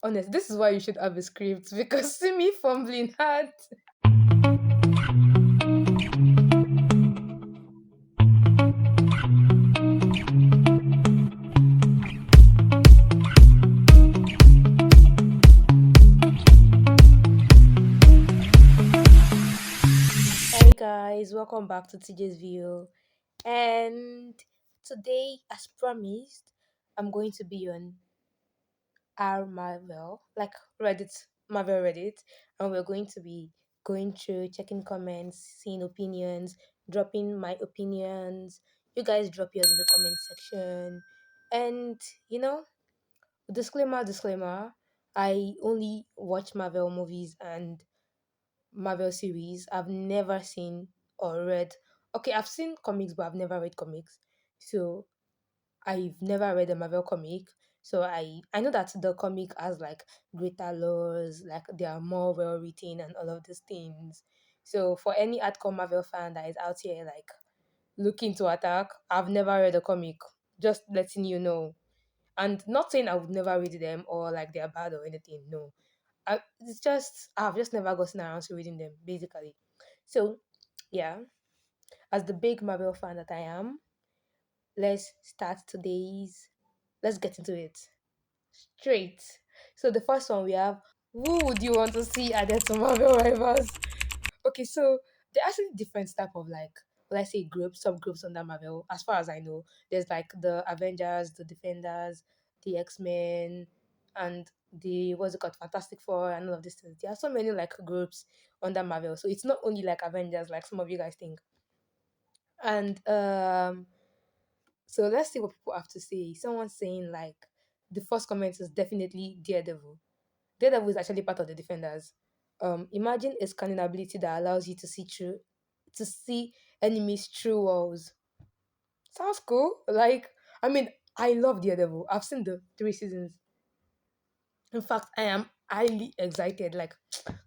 honest, this is why you should have a script because see me fumbling hard. Hey guys, welcome back to TJ's View. And today, as promised, I'm going to be on our Marvel, like Reddit, Marvel Reddit, and we're going to be going through, checking comments, seeing opinions, dropping my opinions. You guys drop yours in the comment section. And you know, disclaimer, I only watch Marvel movies and Marvel series. I've never seen or read. Okay, I've seen comics, but I've never read comics. So I've never read a Marvel comic. So I know that the comic has like greater laws, like they are more well written and all of these things. So for any hardcore Marvel fan that is out here like looking to attack, I've never read a comic. Just letting you know. And not saying I would never read them or like they're bad or anything. No, it's just I've just never gotten around to reading them basically. So yeah, as the big Marvel fan that I am, let's start today's. Let's get into it straight. So the first one we have: who would you want to see added to Marvel Rivals? Okay, so there are actually different type of like let's say groups, subgroups under Marvel. As far as I know, there's like the Avengers, the Defenders, the X-Men, and the what's it called, Fantastic Four, and all of these things. There are so many like groups under Marvel, so it's not only like Avengers, like some of you guys think. And so let's see what people have to say. Someone saying like the first comment is definitely Daredevil. Daredevil is actually part of the Defenders. Imagine a scanning ability that allows you to see enemies through walls. Sounds cool. Like, I mean, I love Daredevil. I've seen the 3 seasons. In fact, I am highly excited. Like,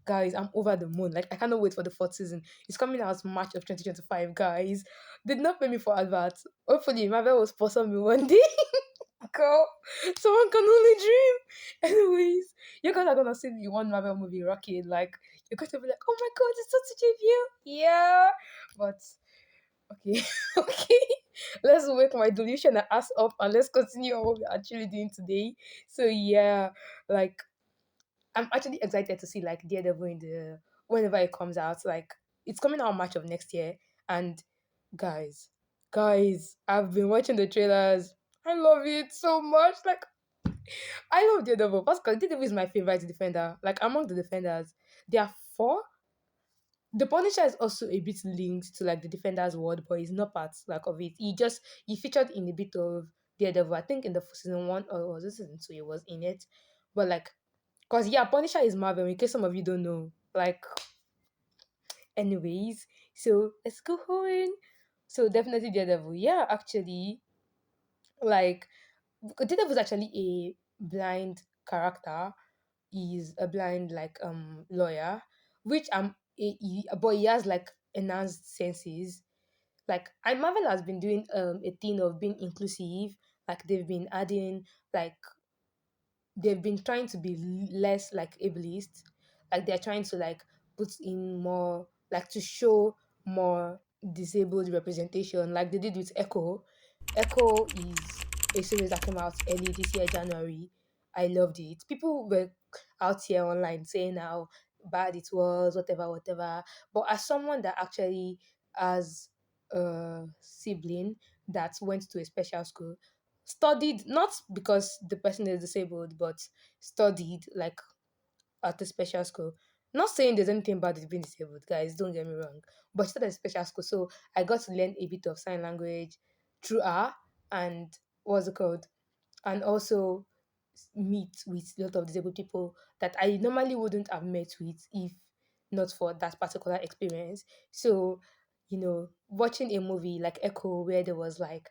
guys, I'm over the moon. Like, I cannot wait for the fourth season. It's coming out March of 2025, guys. Did not pay me for adverts. Hopefully, Marvel will sponsor me one day. Girl, someone can only dream. Anyways, you guys are gonna see the one Marvel movie Rocket. Like, you're going to be like, oh my god, it's such a view. Yeah. But okay, okay. Let's wake my delusion and ass up and let's continue on what we're actually doing today. So yeah, like I'm actually excited to see like Daredevil in the whenever it comes out. Like it's coming out March of next year. And guys, I've been watching the trailers. I love it so much. Like I love Daredevil. Pascal Daredevil is my favorite defender. Like among the defenders, there are four. The Punisher is also a bit linked to like the Defenders world, but he's not part like of it. He featured in a bit of Daredevil. I think in the season one or was it season two? He was in it, but like, cause yeah, Punisher is Marvel. In case some of you don't know, like, anyways, so let's go on. So definitely Daredevil. Yeah, actually, like Daredevil is actually a blind character. He's a blind like lawyer, which but he has like enhanced senses. Like I Marvel has been doing a thing of being inclusive. Like like they've been trying to be less like ableist. Like they're trying to like put in more like to show more disabled representation, like they did with Echo. Echo is a series that came out early this year, January. I loved it. People were out here online saying how bad it was, whatever. But as someone that actually has a sibling that went to a special school, studied not because the person is disabled, but studied like at a special school. Not saying there's anything bad with being disabled, guys, don't get me wrong. But she started a special school, so I got to learn a bit of sign language through her and what's it called? And also meet with a lot of disabled people that I normally wouldn't have met with if not for that particular experience. So, watching a movie like Echo where there was like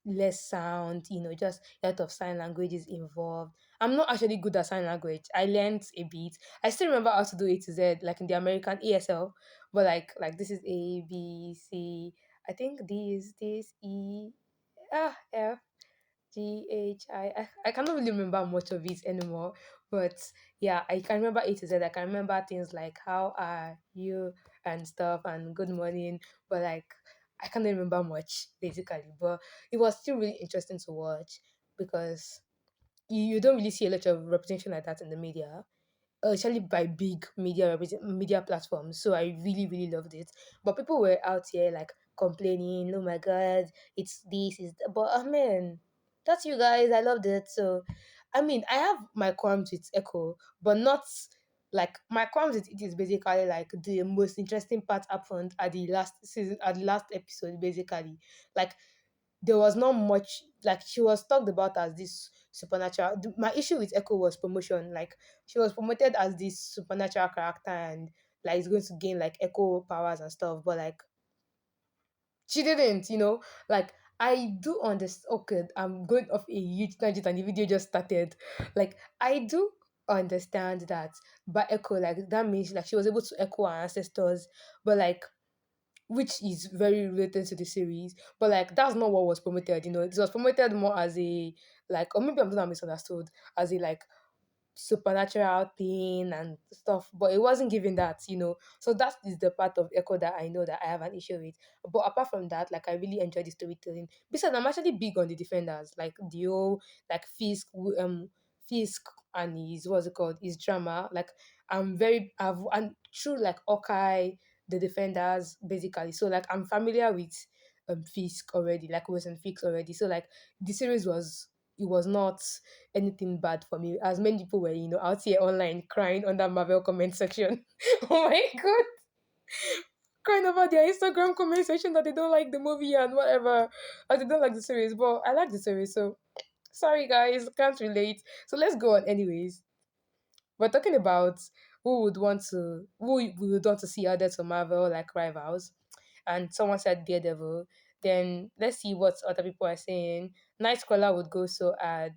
less sound, just a lot of sign languages involved. I'm not actually good at sign language. I learned a bit. I still remember how to do A to Z, like in the American ESL, but like this is A, B, C. I think this E, F. I cannot really remember much of it anymore. But yeah, I can remember A to Z. I can remember things like how are you and stuff and good morning. But like I can't remember much basically. But it was still really interesting to watch because you don't really see a lot of representation like that in the media, especially by big media platforms. So I really really loved it. But people were out here like complaining, "Oh my god, it's this is." But man, that's you guys. I loved it. So I mean, I have my qualms with Echo, but not like my qualms with it is basically like the most interesting part happened at the last season, at the last episode, basically. Like there was not much, like she was talked about as this supernatural. My issue with Echo was promotion. Like she was promoted as this supernatural character and like is going to gain like Echo powers and stuff, but like she didn't, like I do understand. Okay, I'm going off a huge tangent and the video just started. Like I do understand that by Echo, like that means like she was able to echo her ancestors, but like which is very related to the series. But like that's not what was promoted. It was promoted more as a like, or maybe I'm not misunderstood, as a like supernatural thing and stuff, but it wasn't given that. So that is the part of Echo that I know that I have an issue with. But apart from that, like I really enjoy the storytelling. Besides, I'm actually big on the defenders, like the whole like Fisk and his what's it called, his drama. Like I've and through like Okai, the defenders basically. So like I'm familiar with Fisk already, like Wilson Fisk already. So like the series was, it was not anything bad for me, as many people were, out here online crying on that Marvel comment section. Oh my god, crying about their Instagram comment section that they don't like the movie and whatever, or they don't like the series. But I like the series, so sorry guys, can't relate. So let's go on, anyways. We're talking about who we would want to see added to Marvel like rivals, and someone said Daredevil. Then let's see what other people are saying. Nightcrawler would go so add.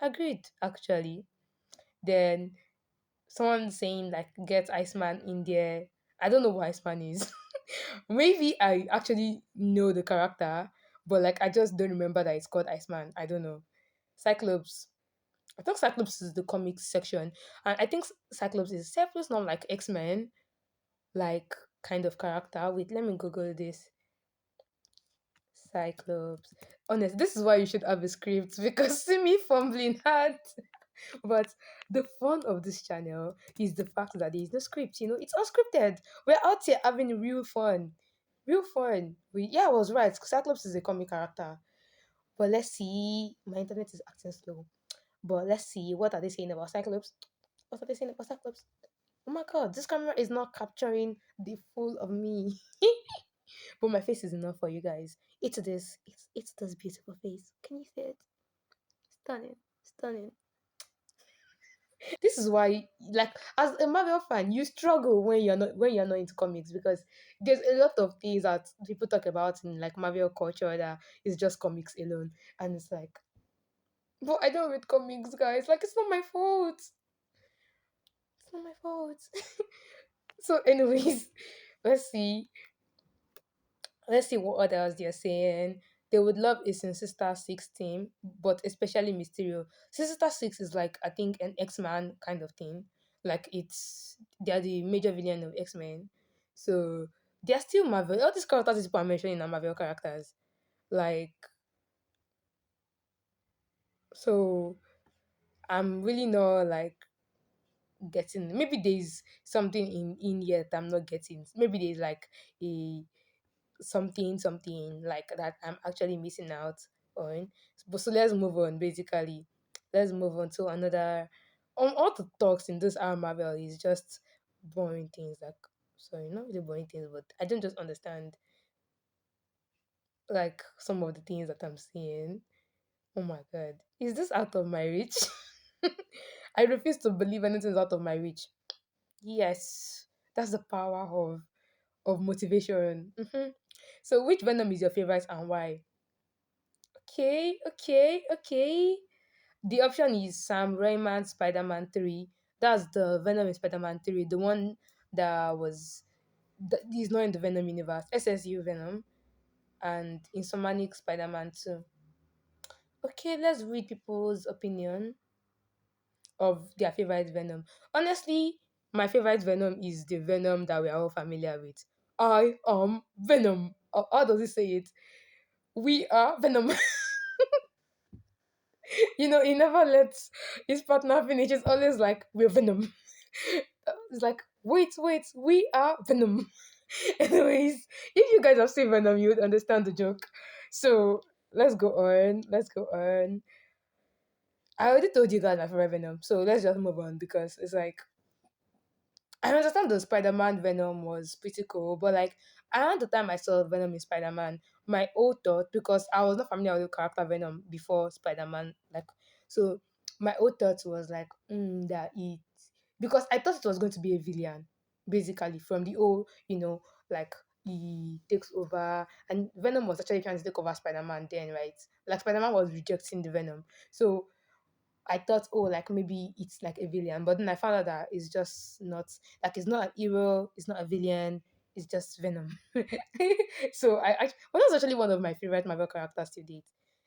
Agreed, actually. Then someone saying like get Iceman in there. I don't know what Iceman is. Maybe I actually know the character, but like I just don't remember that it's called Iceman. I don't know. Cyclops. I think Cyclops is the comics section, and I think Cyclops not like X-Men, like kind of character. Wait, let me Google this. Cyclops. Honest, this is why you should have a script because see me fumbling hard. But the fun of this channel is the fact that there is no script. It's unscripted. We're out here having real fun, real fun. Yeah, I was right. Cyclops is a comic character. But let's see. My internet is acting slow. But let's see. What are they saying about Cyclops? What are they saying about Cyclops? Oh my god, this camera is not capturing the full of me. But my face is enough for you guys. It's this beautiful face. Can you see it? Stunning. Stunning. This is why, like, as a Marvel fan, you struggle when you're not into comics because there's a lot of things that people talk about in like Marvel culture that is just comics alone, and it's like, but I don't read comics, guys. Like, it's not my fault. It's not my fault. So, anyways, let's see. Let's see what others they're saying. They would love a Sinister Six team, but especially Mysterio. Sinister Six is like I think an X-Man kind of thing. Like they're the major villain of X-Men. So they're still Marvel. All these characters people are mentioning are Marvel characters. Like so I'm really not like getting, maybe there's something in here that I'm not getting. Maybe there's like a something like that I'm actually missing out on. But so let's move on. Basically, let's move on to another. All the talks in this hour Marvel is just boring things. Like, sorry, not really boring things, but I don't just understand like some of the things that I'm seeing. Oh my god, is this out of my reach? I refuse to believe anything's out of my reach. Yes, that's the power of motivation. So, which Venom is your favorite and why? Okay, okay, okay. The option is Sam Raimi's Spider-Man 3. That's the Venom in Spider-Man 3, the one that was that is not in the Venom universe. SSU Venom and Insomniac Spider-Man 2. Okay, let's read people's opinion of their favorite venom. Honestly, my favorite venom is the venom that we are all familiar with. I am Venom. How does he say it? We are Venom. He never lets his partner finish. It's always like, we're Venom. It's like, wait, we are Venom. Anyways, if you guys have seen Venom, you would understand the joke. So let's go on. Let's go on. I already told you guys my favorite Venom, so let's just move on because it's like I understand the Spider-Man Venom was pretty cool, but like around the time I saw Venom in Spider-Man, my old thought, because I was not familiar with the character Venom before Spider-Man, like so my old thought was like, that it because I thought it was going to be a villain, basically, from the old, like he takes over and Venom was actually trying to take over Spider-Man then, right? Like Spider-Man was rejecting the Venom. So I thought, oh, like maybe it's like a villain, but then I found out that it's just not like it's not an hero, it's not a villain, it's just Venom. So well, that's actually one of my favorite Marvel characters to date.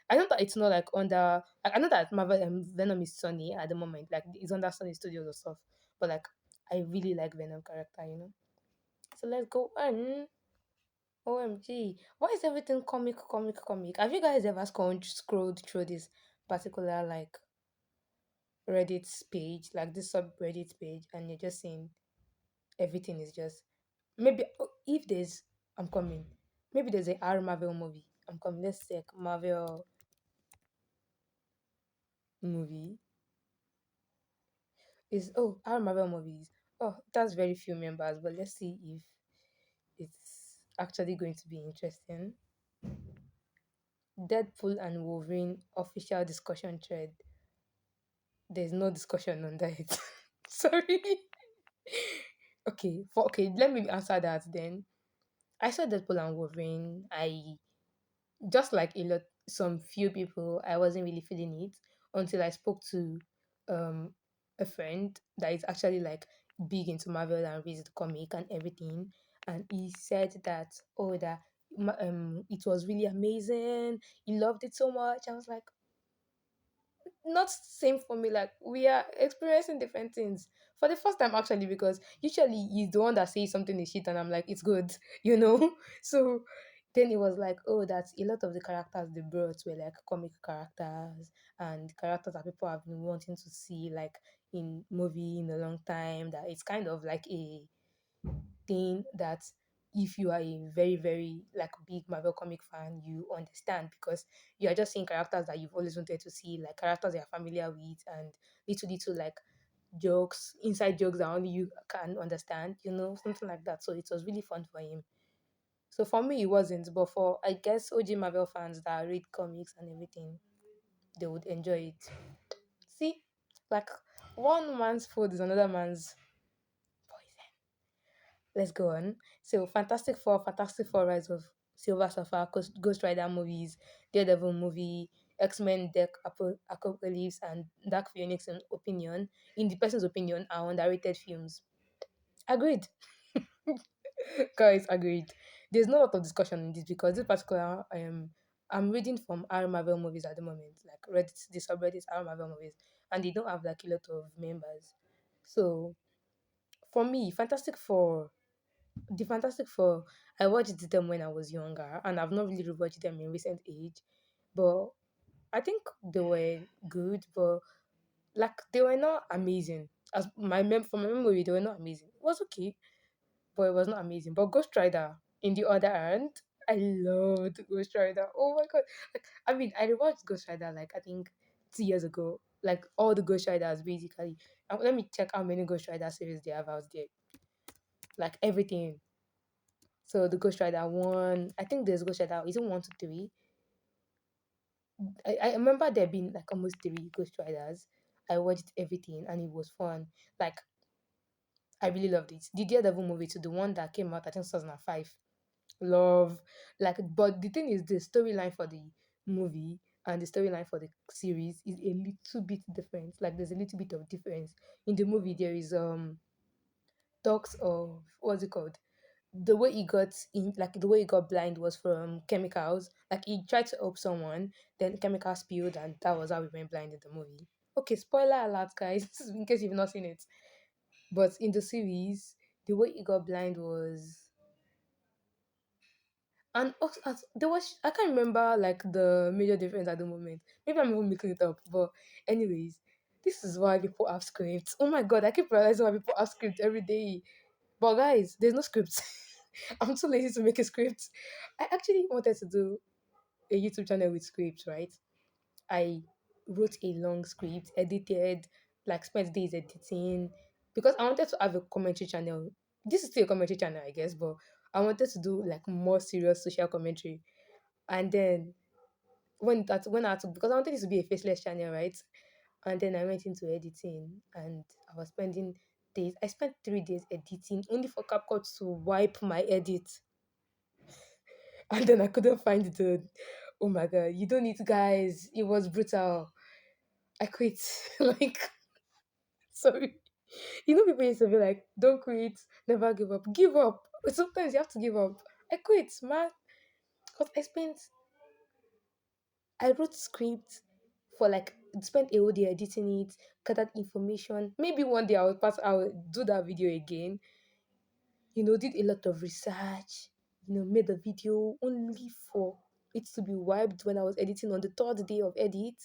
I know that it's not like under like I know that Marvel Venom is Sony at the moment, like it's under Sony Studios or stuff, but like I really like Venom character. So let's go on. OMG, why is everything comic, comic, comic? Have you guys ever scrolled through this particular like Reddit page, like this subreddit page, and you're just saying everything is just maybe if there's I'm coming. Maybe there's a R Marvel movie. I'm coming. Let's check Marvel movie. Is R Marvel movies. Oh, that's very few members, but let's see if it's actually going to be interesting. Deadpool and Wolverine official discussion thread. There's no discussion on that. Sorry. Okay, let me answer that then. I saw Deadpool and Wolverine. I just like some few people, I wasn't really feeling it until I spoke to um a friend that is actually like big into Marvel and reads the comic and everything, and he said that it was really amazing. He loved it so much. I was like, not same for me. Like we are experiencing different things for the first time actually, because usually he's the one that says something is shit and I'm like it's good, you know. So then it was like, oh, that's a lot of the characters they brought were like comic characters and characters that people have been wanting to see like in movie in a long time, that it's kind of like a thing that if you are a very very like big Marvel comic fan, you understand, because you are just seeing characters that you've always wanted to see, like characters you're familiar with, and little like jokes, inside jokes that only you can understand, something like that. So it was really fun for him. So for me it wasn't, but for I guess OG Marvel fans that read comics and everything, they would enjoy it. See, like one man's food is another man's poison. Let's go on. So Fantastic Four Rise of Silver Surfer, Ghost Rider movies, Daredevil movie, X-Men Deck Apocalypse, and Dark Phoenix in the person's opinion, are underrated films. Agreed. Guys, agreed. There's no lot of discussion in this because this particular I'm reading from R Marvel movies at the moment, like Reddit, the subreddit R Marvel movies, and they don't have like a lot of members. So for me, the Fantastic Four, I watched them when I was younger, and I've not really rewatched them in recent age. But I think they were good, but like they were not amazing. From my memory, they were not amazing. It was okay, but it was not amazing. But Ghost Rider, in the other hand, I loved Ghost Rider. Oh my god! Like I mean, I rewatched Ghost Rider like I think 2 years ago. Like all the Ghost Riders basically. Let me check how many Ghost Rider series they have out there. Like everything. So the Ghost Rider one, I think there's Ghost Rider. Is it 1 to 3? I remember there being like almost 3 Ghost Riders. I watched everything and it was fun. Like I really loved it. The Daredevil movie to the one that came out I think 2005. Love, like, but the thing is the storyline for the movie and the storyline for the series is a little bit different. Like there's a little bit of difference. In the movie there is talks of what's it called? the way he got in, like the way he got blind was from chemicals. Like he tried to help someone, then chemicals spilled, and that was how he went blind in the movie. Okay, spoiler alert, guys, in case you've not seen it. But in the series, the way he got blind was, and also, there was, I can't remember like the major difference at the moment. Maybe I'm even making it up. But anyways, this is why people have scripts. Oh my god, I keep realizing why people have scripts every day. But guys, there's no script. I'm too lazy to make a script. I actually wanted to do a YouTube channel with scripts, right? I wrote a long script, edited, like spent days editing because I wanted to have a commentary channel. This is still a commentary channel, I guess, but I wanted to do like more serious social commentary. And then when I had to, because I wanted this to be a faceless channel, right? And then I went into editing and I was spending days. I spent 3 days editing only for CapCut to wipe my edit. And then I couldn't find the, oh my god, you don't need to, guys. It was brutal. I quit. Like, sorry. You know, people used to be like, don't quit, never give up. Give up. Sometimes you have to give up. I quit, man. Because I wrote script for like, spent a whole day editing it, gathered information. Maybe one day I will do that video again. Did a lot of research, made a video only for it to be wiped when I was editing on the third day of edit.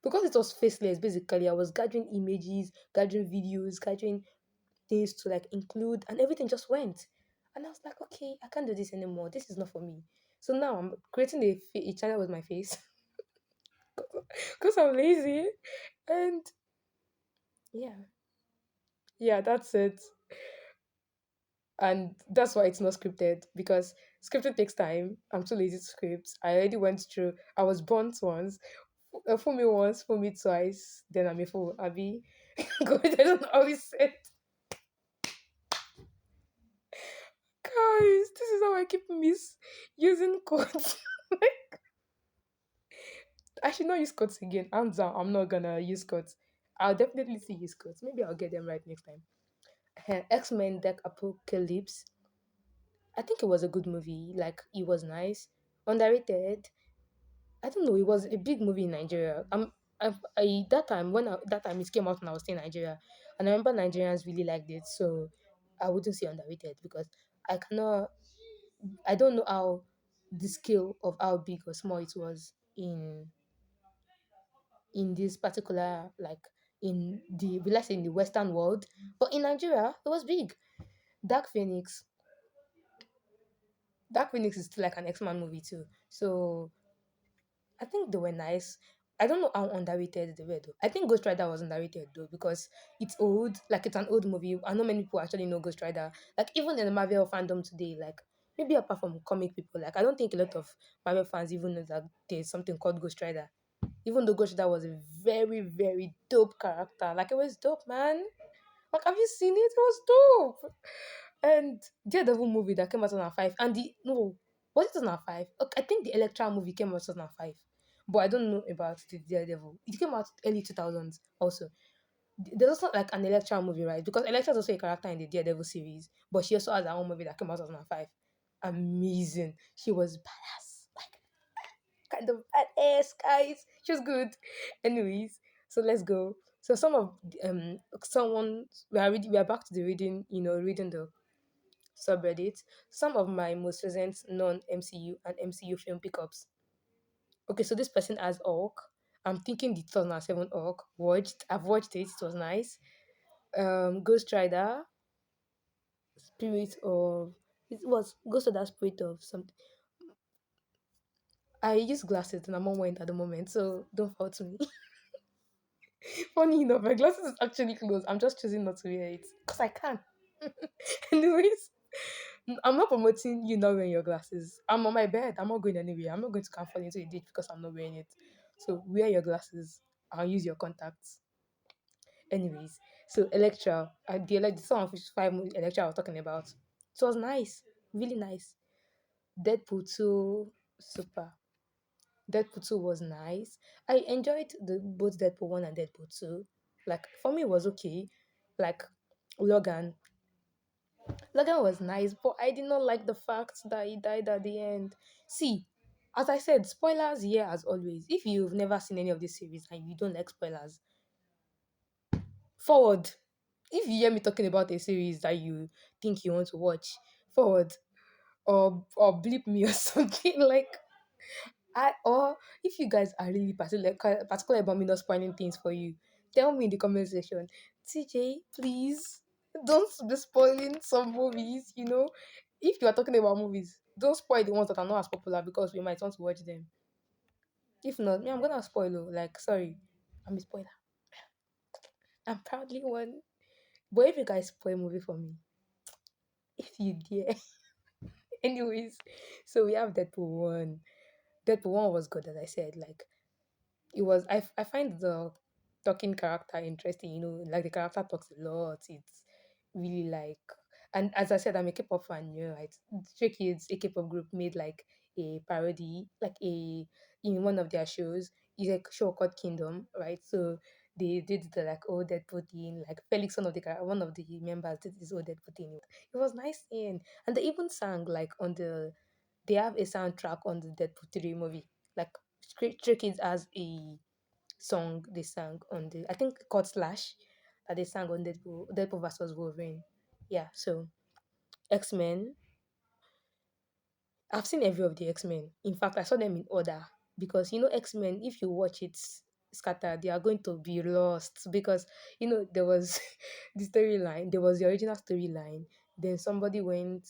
Because it was faceless, basically, I was gathering images, gathering videos, gathering things to like include, and everything just went. And I was like, okay, I can't do this anymore. This is not for me. So now I'm creating a channel with my face because I'm lazy. And yeah, yeah, that's it. And that's why it's not scripted because scripted takes time. I'm too lazy to script. I already went through. I was burnt once, fool me once, fool me twice. Then I'm a fool. Abby, God, I don't know how he said. Guys, this is how I keep misusing codes. I should not use codes again. Hands down, I'm not gonna use codes. I'll definitely see use codes. Maybe I'll get them right next time. X-Men Deck Apocalypse. I think it was a good movie. Like it was nice, underrated. I don't know. It was a big movie in Nigeria. That time that time it came out when I was still in Nigeria, and I remember Nigerians really liked it. So I wouldn't say underrated because I cannot. I don't know how the scale of how big or small it was in this particular, like, in the, let's say, in the Western world, but in Nigeria it was big. Dark Phoenix. Dark Phoenix is still like an X-Man movie too. So I think they were nice. I don't know how underrated they were though. I think Ghost Rider was underrated though because it's old, like it's an old movie. I know many people actually know Ghost Rider. Like even in the Marvel fandom today, like maybe apart from comic people, like I don't think a lot of Marvel fans even know that there's something called Ghost Rider. Even though Ghost Rider was a very, very dope character. Like it was dope, man. Like have you seen it? It was dope. And Daredevil movie that came out in 2005, and the no, was it 2005? Okay, I think the Electra movie came out in 2005, but I don't know about the Daredevil. It came out early 2000s also. There's also like an Electra movie, right? Because Electra is also a character in the Daredevil series, but she also has her own movie that came out in 2005. Amazing. She was badass. Like kind of badass, guys. She was good. Anyways, so let's go. So some of someone we are back to the reading, reading the subreddit, some of my most recent non-MCU and MCU film pickups. Okay, so this person has Hulk. I'm thinking the 2007 Hulk. I've watched it. It was nice. Ghost Rider, Spirit of. It was Ghost Rider, Spirit of something. I use glasses and I'm on wearing at the moment, so don't fault me. Funny enough, my glasses is actually closed. I'm just choosing not to wear it because I can. Anyways, I'm not promoting you not wearing your glasses. I'm on my bed. I'm not going anywhere. I'm not going to come fall into a ditch because I'm not wearing it. So wear your glasses and use your contacts. Anyways, so Electra, the song of 5 Electra I was talking about. It was nice, really nice. Deadpool 2, super. Deadpool 2 was nice. I enjoyed both Deadpool 1 and Deadpool 2. Like for me, it was okay. Like Logan, Logan was nice, but I did not like the fact that he died at the end. See, as I said, spoilers here as always. If you've never seen any of this series and you don't like spoilers, forward. If you hear me talking about a series that you think you want to watch, forward or bleep me or something like I or if you guys are really particular about me not spoiling things for you, tell me in the comment section. TJ, please don't be spoiling some movies. If you are talking about movies, don't spoil the ones that are not as popular because we might want to watch them. If not, me, I'm gonna spoil. Oh, like, sorry, I'm a spoiler. I'm proudly one. But if you guys spoil movie for me, if you dare. Anyways, so we have Deadpool one. Deadpool one was good, as I said. Like it was I find the talking character interesting, like the character talks a lot. It's really like, and as I said, I'm a K-pop fan, right? Stray Kids, a K-pop group, made like a parody, like a in one of their shows. It's a show called Kingdom, right? So they did the like old Deadpool thing, like Felix, one of the members did this old Deadpool thing. It was nice seeing, and they even sang like on the they have a soundtrack on the Deadpool 3 movie. Like Stray Kids has a song they sang on the I think called Slash that they sang on Deadpool versus Wolverine. Yeah, so X-Men. I've seen every of the X-Men. In fact, I saw them in order because X-Men, if you watch it scattered, they are going to be lost because there was the storyline, there was the original storyline, then somebody went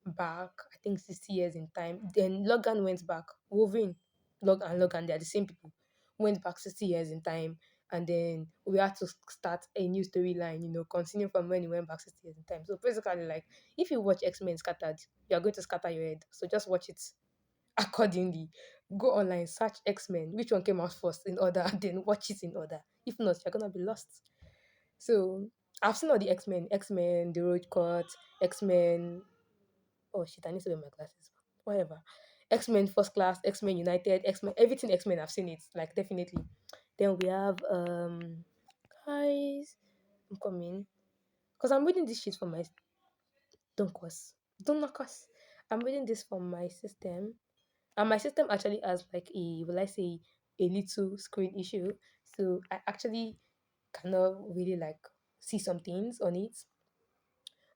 back, I think 60 years in time, then Logan went back, Wolverine, Logan, they are the same people, went back 60 years in time, and then we had to start a new storyline, continue from when he went back 60 years in time. So basically, like, if you watch X-Men scattered, you're going to scatter your head. So just watch it accordingly. Go online, search X-Men, which one came out first in order, and then watch it in order. If not, you're gonna be lost. So I've seen all the X-Men, the Road Court, X-Men. Oh shit, I need to wear my glasses. Whatever. X-Men First Class, X-Men United, X-Men, everything X-Men, I've seen it. Like definitely. Then we have guys, I'm coming. Because I'm reading this shit from my don't curse. Don't not curse. I'm reading this from my system. And my system actually has like will I say, a little screen issue. So I actually cannot really like see some things on it.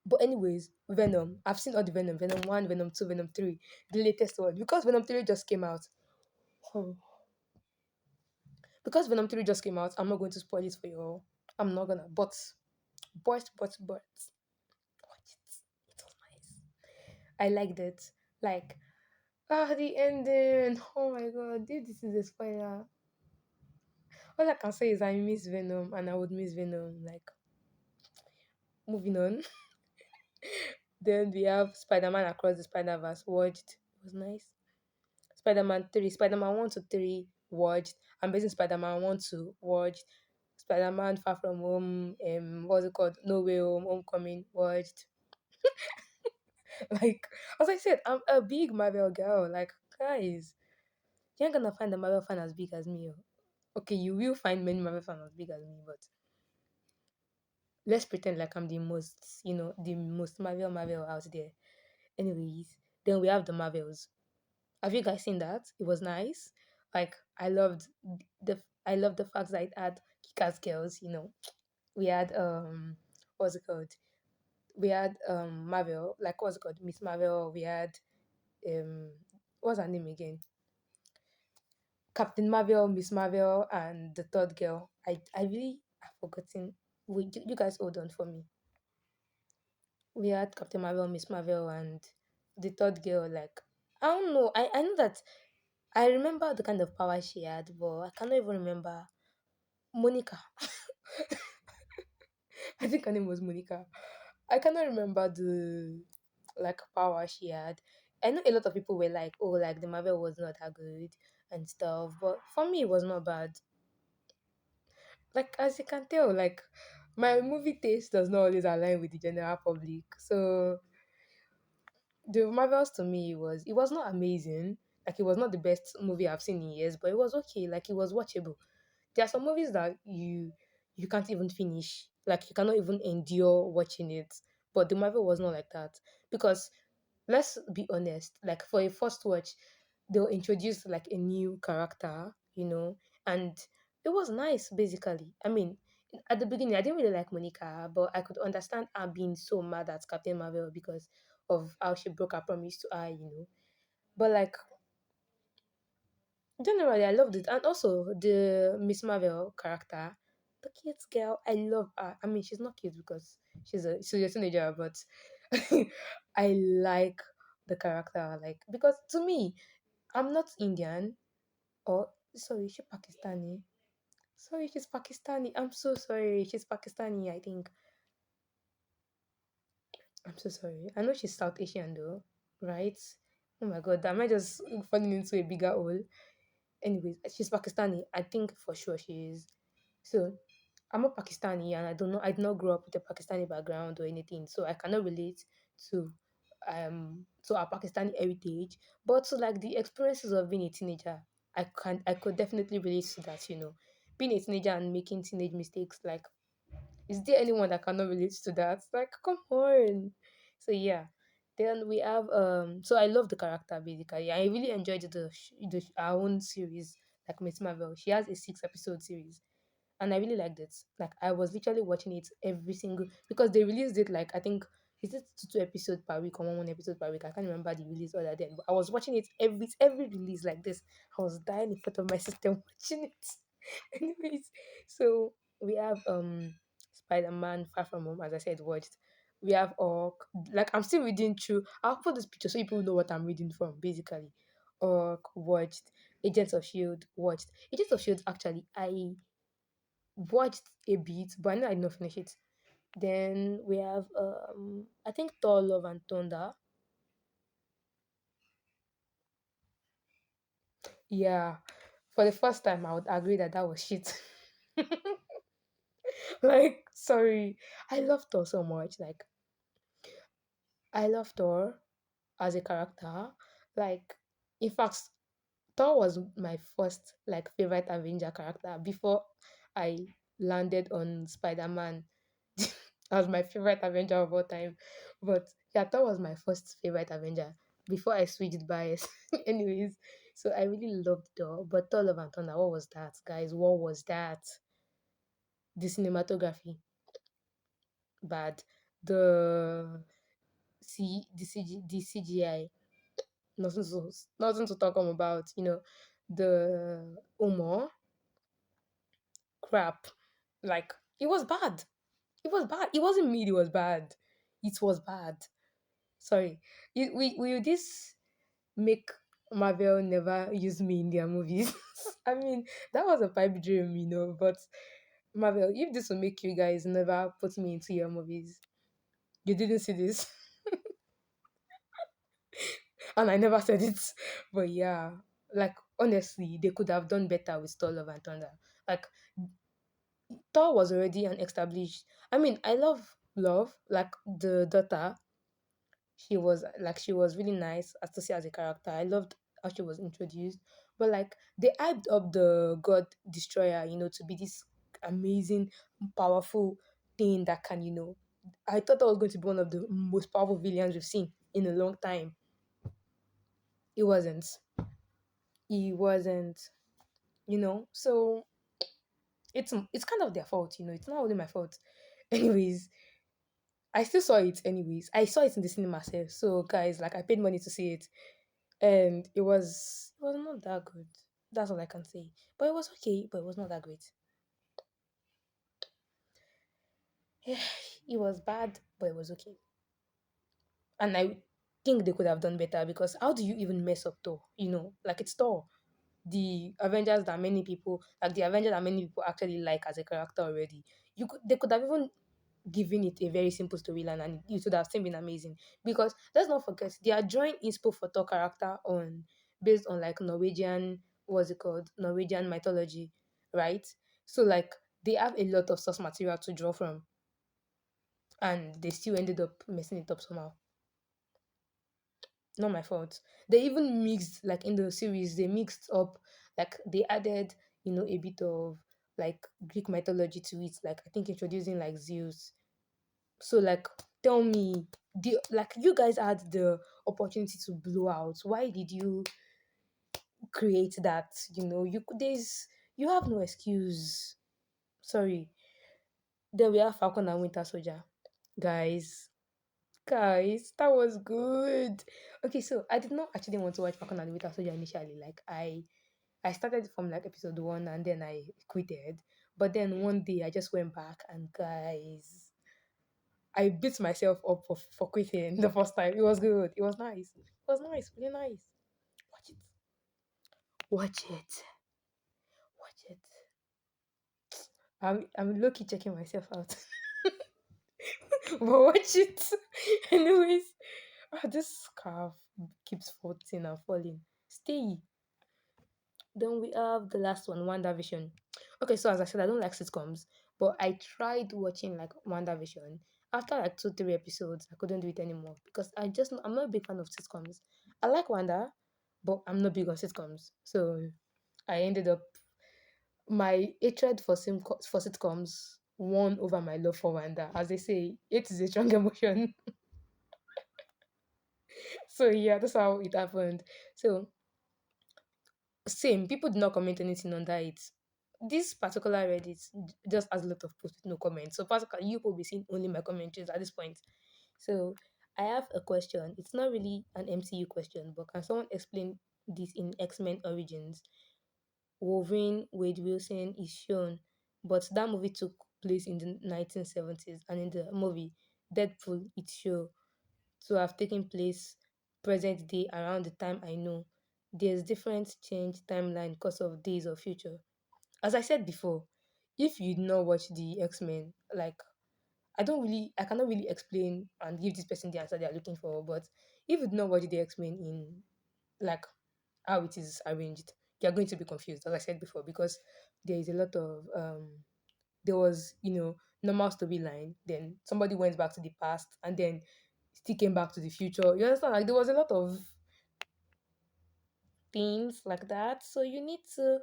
But anyways, Venom. I've seen all the Venom. Venom 1, Venom 2, Venom 3. The latest one. Because Venom 3 just came out. Oh. Because Venom 3 just came out, I'm not going to spoil it for you all. I'm not gonna. But. Watch it. It was nice. I liked it. Like, the ending. Oh my god, this is a spoiler. All I can say is I miss Venom and I would miss Venom. Like, moving on. Then we have Spider Man Across the Spider Verse. Watched. It was nice. Spider Man 3. Spider Man 1 to 3. Watched. Amazing Spider Man 1 to watched. Spider Man Far From Home. What's it called? No Way Home. Homecoming. Watched. Like, as I said, I'm a big Marvel girl. Like, guys, you ain't gonna find a Marvel fan as big as me. Oh. Okay, you will find many Marvel fans as big as me, but let's pretend like I'm the most Marvel out there. Anyways, then we have the Marvels. Have you guys seen that? It was nice. Like I loved the fact that it had kick-ass girls. We had what's it called? We had Marvel, like what's it called? Miss Marvel. We had um what's her name again? Captain Marvel, Miss Marvel, and the third girl. I really have forgotten. Wait, you guys hold on for me. We had Captain Marvel, Miss Marvel, and the third girl. Like, I don't know. I know that I remember the kind of power she had, but I cannot even remember Monica. I think her name was Monica. I cannot remember the like power she had. I know a lot of people were like, "Oh, like the Marvel was not that good and stuff," but for me, it was not bad. Like as you can tell, like my movie taste does not always align with the general public. So the Marvels to me it was not amazing. Like it was not the best movie I've seen in years, but it was okay. Like it was watchable. There are some movies that you can't even finish. Like you cannot even endure watching it. But the Marvel was not like that because let's be honest, like for a first watch, they'll introduce like a new character, and it was nice basically. I mean, at the beginning, I didn't really like Monica, but I could understand her being so mad at Captain Marvel because of how she broke her promise to her. But like generally, I loved it, and also the Miss Marvel character, the cute girl, I love her. I mean, she's not cute because she's a teenager, but I like the character, like because to me, I'm not Indian or sorry, she's Pakistani. Sorry, she's Pakistani. I'm so sorry, she's Pakistani. I think I'm so sorry. I know she's South Asian though, right? Oh my god, am I just falling into a bigger hole? Anyways, she's Pakistani. I think for sure she is. So I'm a Pakistani and I don't know I did not grow up with a Pakistani background or anything. So I cannot relate to to our Pakistani heritage. But to like the experiences of being a teenager, I could definitely relate to that. Being a teenager and making teenage mistakes, like is there anyone that cannot relate to that? Like, come on. So yeah. Then we have so I love the character basically. I really enjoyed our own series, like Miss Marvel. She has a 6 episode series. And I really liked it. Like I was literally watching it every single because they released it like I think is it two episodes per week or one episode per week? I can't remember the release other then. But I was watching it every release like this. I was dying in front of my system watching it. Anyways, so we have Spider-Man Far From Home, as I said, watched. We have Orc. Like I'm still reading through. I'll put this picture so people know what I'm reading from, basically. Orc watched. Agents of Shield watched. Agents of Shield actually I watched a bit, but I know I did not finish it. Then we have I think Thor Love and Thunder. Yeah. For the first time I would agree that that was shit. Like, sorry. I love Thor so much. Like I love Thor as a character. Like, in fact, Thor was my first like favorite Avenger character before I landed on Spider Man as my favorite Avenger of all time. But yeah, Thor was my first favorite Avenger before I switched bias. Anyways, so I really loved Thor. But Thor Love and Thunder, what was that, guys? What was that? The cinematography, bad. The the CGI, nothing to talk about. The humor, crap. Like it was bad. It was bad. It wasn't me. It was bad. It was bad. Sorry. Will this make Marvel never use me in their movies? I mean, that was a pipe dream. But Marvel, if this will make you guys never put me into your movies, you didn't see this, and I never said it. But yeah, like honestly, they could have done better with Thor: Love and Thunder. Like Thor was already an established. I mean, I love like the daughter. She was really nice as to see as a character. I loved how she was introduced. But like they hyped up the God Destroyer, to be this amazing, powerful thing that can. I thought that was going to be one of the most powerful villains we've seen in a long time. It wasn't. It wasn't. So it's kind of their fault. It's not only my fault. Anyways, I still saw it anyways. I saw it in the cinema self. So guys, like I paid money to see it. And it was not that good. That's all I can say. But it was okay, but it was not that great. It was bad, but it was okay. And I think they could have done better because how do you even mess up Thor? Like it's Thor. The Avengers that many people like the Avengers that many people actually like as a character already. They could have even given it a very simple storyline and it would have still been amazing. Because let's not forget they are drawing inspo for Thor character on based on like Norwegian what's it called? Norwegian mythology, right? So like they have a lot of source material to draw from and they still ended up messing it up somehow. Not my fault. They even mixed like in the series, they mixed up like they added, a bit of like Greek mythology to it, like I think introducing like Zeus. So like Tell me, like you guys had the opportunity to blow out. Why did you create that? You have no excuse. Sorry. Then we have Falcon and Winter Soldier. Guys, guys, that was good. Okay, so I did not actually want to watch Falcon and Winter Soldier initially. Like I started from like episode one and then I quitted. But then one day I just went back and guys, I beat myself up for quitting the first time. It was good. It was nice. It was nice. Really nice. Watch it. Watch it. Watch it. I'm low key checking myself out. But watch it. Anyways, this scarf keeps floating and falling. Stay. Then we have the last one, WandaVision. Okay, so as I said, I don't like sitcoms, but I tried watching like WandaVision. After like 2, 3 episodes, I couldn't do it anymore because I'm not a big fan of sitcoms. I like Wanda, but I'm not big on sitcoms. So I ended up my hatred for sitcoms won over my love for Wanda. As they say, it is a strong emotion. So yeah, that's how it happened. So same, people did not comment anything under it. This particular Reddit just has a lot of posts with no comments. So particularly you will be seeing only my commentaries at this point. So I have a question. It's not really an MCU question, but can someone explain this in X-Men Origins? Wolverine Wade Wilson is shown, but that movie took place in the 1970s, and in the movie Deadpool, it's shown to have taken place present day around the time I know. There's different change timeline because of Days of Future. As I said before, if you did not watch the X-Men, like I cannot really explain and give this person the answer they are looking for. But if you did not watch the X-Men in like how it is arranged, you're going to be confused, as I said before, because there is a lot of there was, normal storyline, then somebody went back to the past and then still came back to the future. You understand? Like there was a lot of things like that. So you need to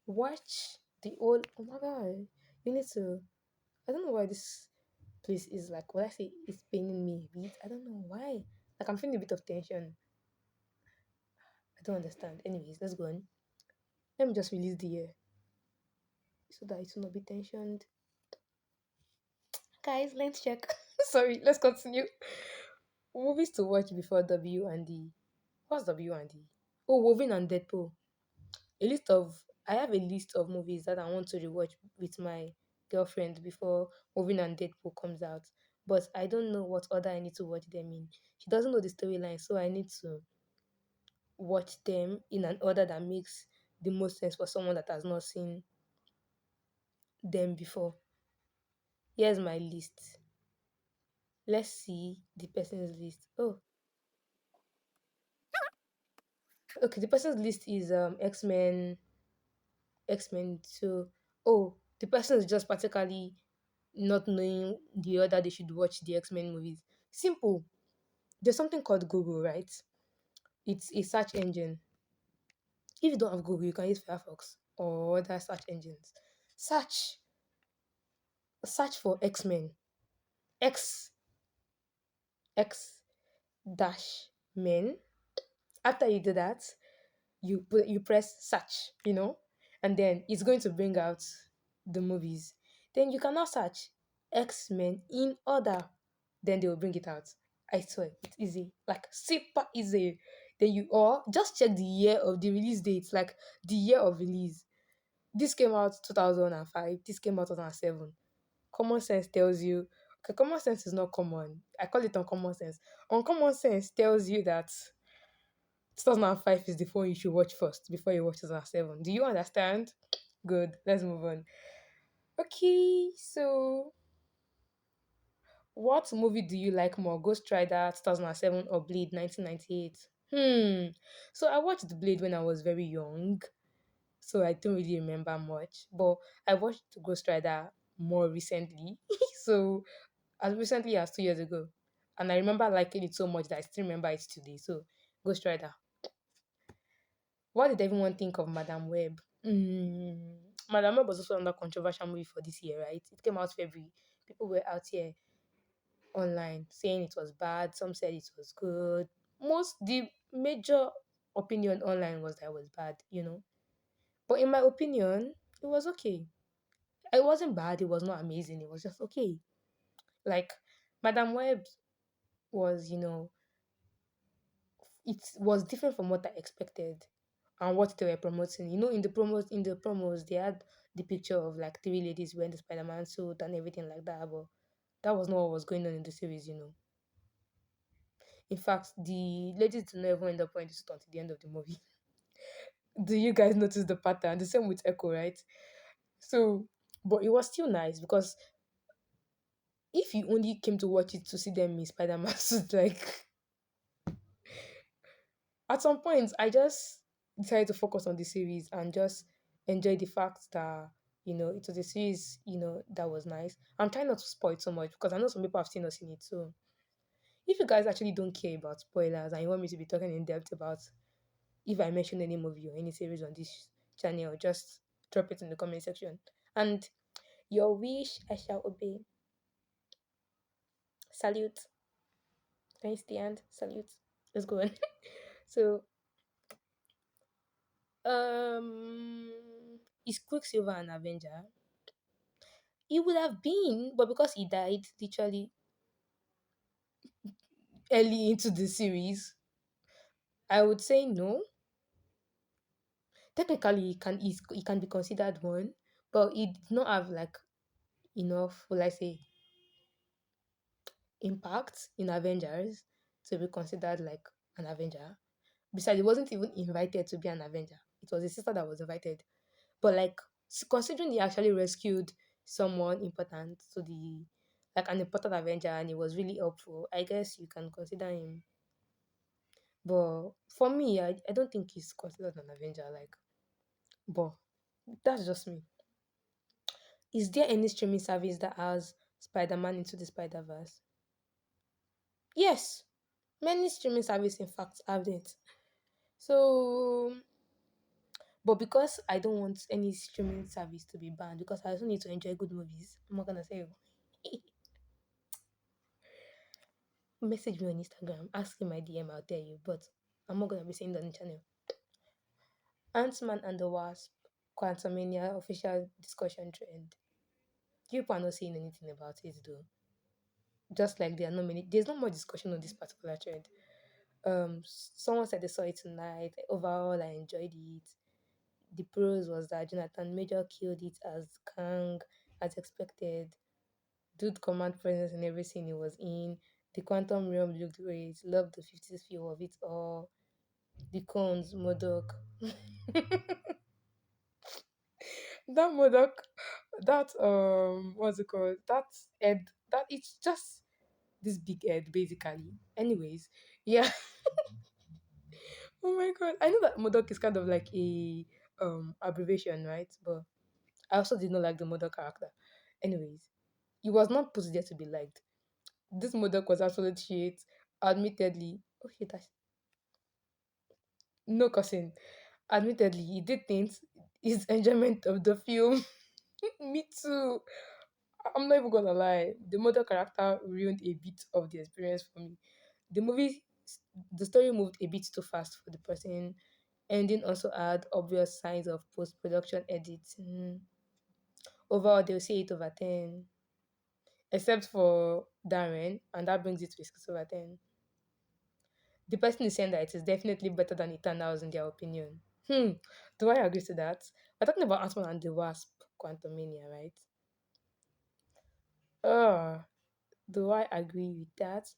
watch the old. Oh my god! You need to. I don't know why this place is like. What I say is paining me a bit. I don't know why. Like I'm feeling a bit of tension. I don't understand. Anyways, let's go on. Let me just release the air so that it will not be tensioned. Guys, let's check. Sorry, let's continue. Movies to watch before W and D. What's W and D? Oh, Wolverine and Deadpool. A list of I have a list of movies that I want to rewatch with my girlfriend before Wolverine and Deadpool comes out. But I don't know what order I need to watch them in. She doesn't know the storyline, so I need to watch them in an order that makes the most sense for someone that has not seen them before. Here's my list. Let's see the person's list. Oh, okay. The person's list is X Men. So, oh, the person is just practically not knowing the order they should watch the X-Men movies. Simple. There's something called Google, right? It's a search engine. If you don't have Google, you can use Firefox or other search engines. Search, search for X-Men. X X dash men. After you do that, you press search, and then it's going to bring out the movies. Then you cannot search X-Men in order. Then they will bring it out. I swear, it's easy. Like super easy. Then you or just check the year of the release date, like the year of release. This came out 2005. This came out 2007. Common sense tells you. Okay, common sense is not common. I call it uncommon sense. Uncommon sense tells you that 2005 is the phone you should watch first before you watch 2007. Do you understand? Good. Let's move on. Okay, so what movie do you like more? Ghost Rider 2007 or Blade 1998? So I watched Blade when I was very young, so I don't really remember much. But I watched Ghost Rider more recently, so as recently as 2 years ago. And I remember liking it so much that I still remember it today. So Ghost Rider. What did everyone think of Madam Web? Madam Web was also another controversial movie for this year, right? It came out February. People were out here. online saying it was bad. Some said it was good. The major opinion online was that it was bad, you know. But in my opinion, it was okay. It wasn't bad. It was not amazing. It was just okay. Like Madam Web was, it was different from what I expected and what they were promoting. In the promos, they had the picture of like three ladies wearing the Spider-Man suit and everything like that. But that was not what was going on in the series. In fact, the ladies did not even end up wearing the suit until the end of the movie. Do you guys notice the pattern? The same with Echo, right? So, but it was still nice because if you only came to watch it to see them in Spider-Man suit, like at some point, I just decided to focus on the series and just enjoy the fact that it was a series that was nice. I'm trying not to spoil it so much because I know some people have seen us in it. So if you guys actually don't care about spoilers and you want me to be talking in depth about if I mention any movie or any series on this channel, just drop it in the comment section. And your wish I shall obey. Salute. Can you stand? Salute. Let's go on. So, is Quicksilver an Avenger? He would have been, but because he died literally early into the series, I would say no. Technically, he can be considered one, but he did not have like enough, will I say, impact in Avengers to be considered like an Avenger. Besides, he wasn't even invited to be an Avenger. It was his sister that was invited. But like considering he actually rescued someone important to the like an important Avenger and he was really helpful, I guess you can consider him. But for me, I don't think he's considered an Avenger. Like, but that's just me. Is there any streaming service that has Spider-Man into the Spider-Verse? Yes, many streaming services in fact have it. So, but because I don't want any streaming service to be banned, because I also need to enjoy good movies, I'm not gonna say message me on Instagram, ask in my DM, I'll tell you. But I'm not gonna be saying that on the channel. Ant-Man and the Wasp, Quantumania official discussion trend. You people are not saying anything about it though. Just like there are not many, there's not much discussion on this particular trend. Someone said they saw it tonight. Overall, I enjoyed it. The pros was that Jonathan Major killed it as Kang, as expected. Dude command presence in every scene he was in. The quantum realm looked great. Loved the 50s feel of it all. The cones, Modoc. That Modoc, that what's it called? That head, that it's just this big head basically. Anyways, yeah. Oh my god, I know that Modoc is kind of like a abbreviation, right? But I also did not like the Modoc character. Anyways, he was not put there to be liked. This Modoc was absolute shit. Admittedly, okay, that's no cussing. Admittedly, he did things. His enjoyment of the film. Me too. I'm not even gonna lie. The mother character ruined a bit of the experience for me. The movie, the story moved a bit too fast for the person. Ending also had obvious signs of post production edits. Overall, they'll say 8 over 10, except for Darren, and that brings it to a 6 over 10. The person is saying that it is definitely better than Eternals in their opinion. Do I agree to that? We're talking about Ant-Man and the Wasp, Quantumania, right? Uh, do I agree with that?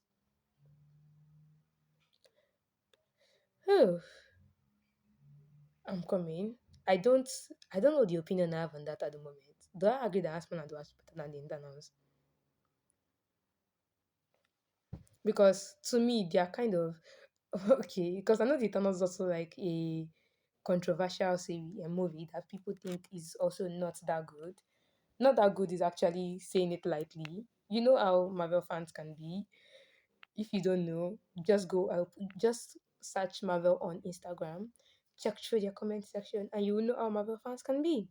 Oh, I'm coming. I don't I don't know the opinion I have on that at the moment. Do I agree that Ant-Man and the Wasp is better than the Eternals? Because to me they are kind of okay, because I know the Eternals is also like a controversial series, a movie that people think is also not that good. Not that good is actually saying it lightly. You know how Marvel fans can be. If you don't know, just go out, just search Marvel on Instagram, check through their comment section, and you will know how Marvel fans can be.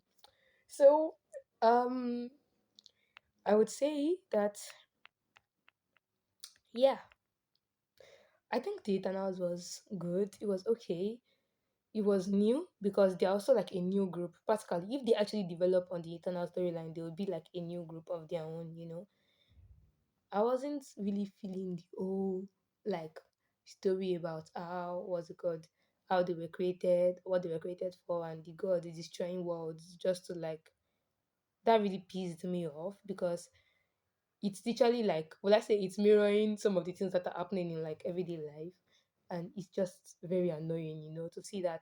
So, I would say that Yeah, I think the Eternals was good. It was okay. It was new because they're also like a new group. Practically, if they actually develop on the Eternal storyline, they would be like a new group of their own. I wasn't really feeling the whole like story about how what's it called, how they were created, what they were created for, and the god is destroying worlds just to like that really pissed me off because it's literally like well I say it's mirroring some of the things that are happening in like everyday life, and it's just very annoying, to see that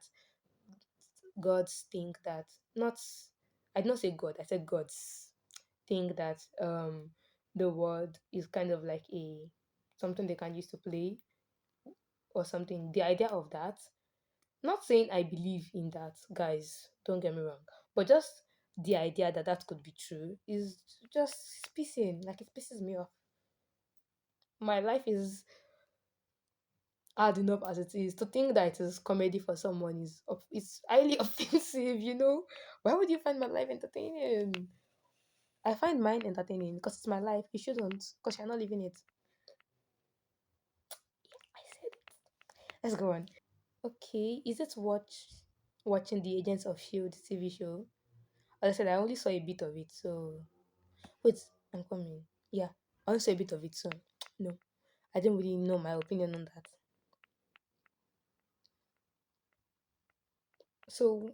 gods think that not I did not say god, I said gods think that the world is kind of like a something they can use to play or something. The idea of that, not saying I believe in that, guys, don't get me wrong, but just the idea that that could be true is just pissing, like it pisses me off. My life is hard enough as it is. To think that it is comedy for someone is it's highly offensive. Why would you find my life entertaining? I find mine entertaining because it's my life. You shouldn't, because you're not living it. I said it. Let's go on. Okay, is it watching the Agents of Shield TV show? As I said, I only saw a bit of it. So wait, I'm coming. Yeah, I only saw a bit of it. So no, I didn't really know my opinion on that. So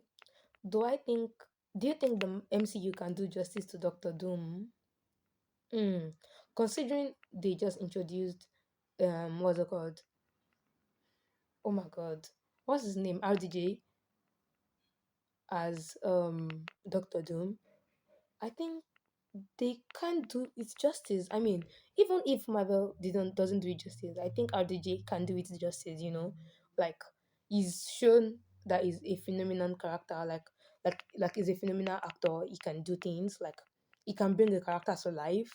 do I think? Do you think the MCU can do justice to Doctor Doom? Hmm. Considering they just introduced what's it called? Oh my god, what's his name? RDJ as Doctor Doom. I think they can't do it justice. I mean, even if Marvel didn't doesn't do it justice, I think RDJ can do it justice. Like he's shown that he's a phenomenal character, like he's a phenomenal actor. He can do things like he can bring a character to life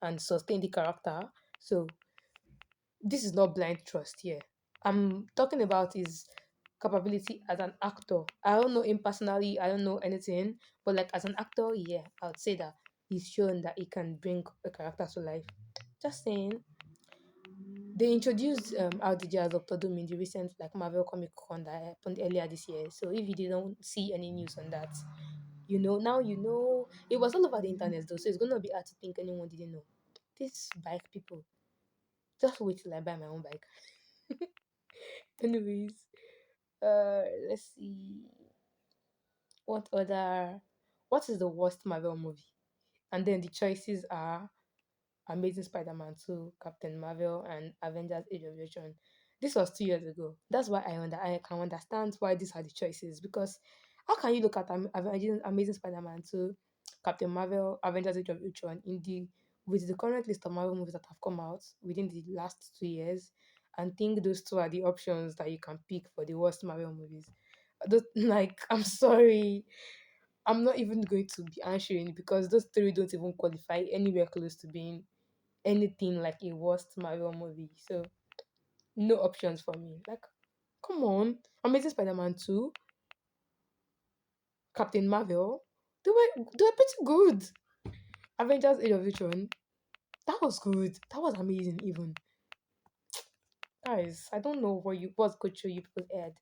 and sustain the character. So this is not blind trust here. I'm talking about his capability as an actor. I don't know him personally, I don't know anything, but like as an actor, yeah, I would say that he's shown that he can bring a character to life. Just saying. They introduced RDJ as Doctor Doom in the recent like Marvel Comic Con that happened earlier this year. So if you didn't see any news on that, now it was all over the internet though, so it's gonna be hard to think anyone didn't know. These bike people. Just wait till I buy my own bike. Anyways, let's see what other what is the worst Marvel movie? And then the choices are Amazing Spider-Man 2, Captain Marvel, and Avengers Age of Ultron. This was 2 years ago. That's why I can understand why these are the choices, because how can you look at Amazing Spider-Man 2, Captain Marvel, Avengers Age of Ultron in the with the current list of Marvel movies that have come out within the last 2 years and think those two are the options that you can pick for the worst Marvel movies? Like, I'm sorry. I'm not even going to be answering because those three don't even qualify anywhere close to being anything like a worst Marvel movie. So no options for me. Like, come on. Amazing Spider-Man 2, Captain Marvel. They were pretty good. Avengers Age of Ultron. That was good. That was amazing even. Guys, I don't know what's going through you people's head.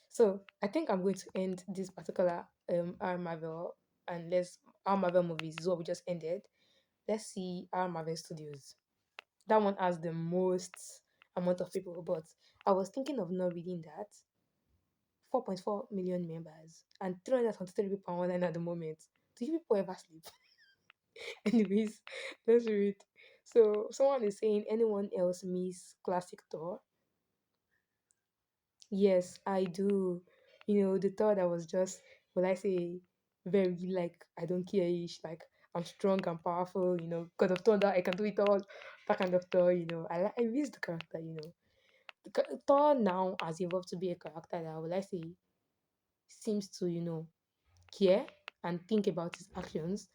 So I think I'm going to end this particular our Marvel and let's our Marvel movies is what we just ended. Let's see our Marvel Studios. That one has the most amount of people, but I was thinking of not reading that. 4.4 million members and 323 people online at the moment. Do you people ever sleep? Anyways, let's read. So someone is saying anyone else miss classic Thor? Yes, I do. The Thor that was just, will I say, very like I don't care ish, like I'm strong and powerful, God of Thunder, I can do it all. That kind of Thor. I miss the character. Thor now has evolved to be a character that will I say seems to care and think about his actions.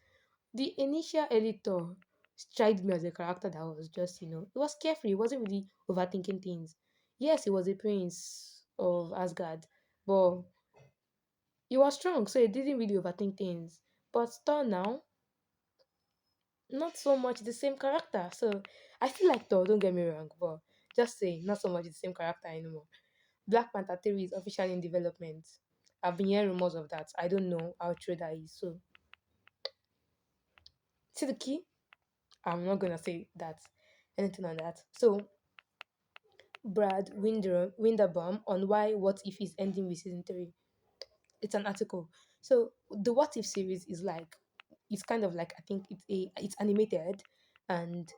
The initial editor struck me as a character that was just, it was carefree, he wasn't really overthinking things. Yes, he was a prince of Asgard, but he was strong, so he didn't really overthink things. But Thor now, not so much the same character. So I still like Thor, don't get me wrong, but just saying, not so much the same character anymore. Black Panther 3 is officially in development. I've been hearing rumors of that. I don't know how true that is. So, see the key? I'm not gonna say that anything on that. So, Winderbaum on why What If is ending with season 3. It's an article. So the What If series is like, it's kind of like, I think it's animated, and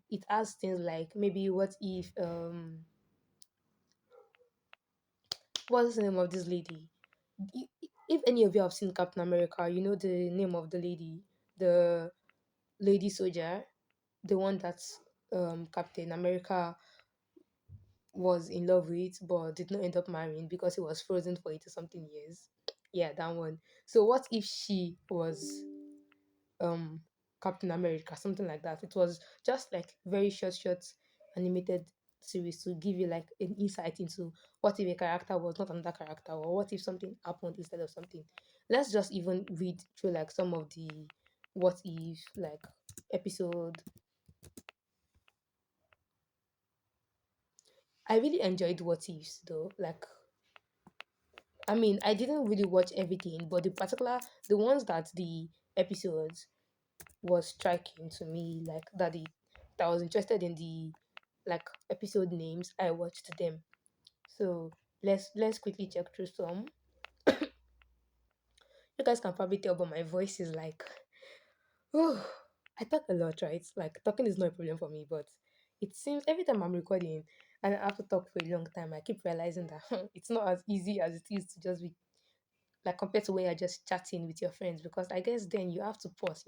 it has things like, maybe what if what's the name of this lady? If any of you have seen Captain America, you know the name of the lady, the lady soldier, the one that Captain America was in love with but did not end up marrying because he was frozen for 80 something years. Yeah, that one. So what if she was um Captain America, something like that? It was just like very short animated series to give you like an insight into what if a character was not another character, or what if something happened instead of something. Let's just even read through like some of the what if like episode. I really enjoyed what ifs though. Like, I mean, I didn't really watch everything, but the ones that the episodes was striking to me, like that I was interested in the like episode names, I watched them. So let's quickly check through some. You guys can probably tell, but my voice is like, oh, I talk a lot, right? Like talking is not a problem for me, but it seems every time I'm recording and I have to talk for a long time, I keep realizing that it's not as easy as it is to just be like, compared to when you're just chatting with your friends, because I guess then you have to pause,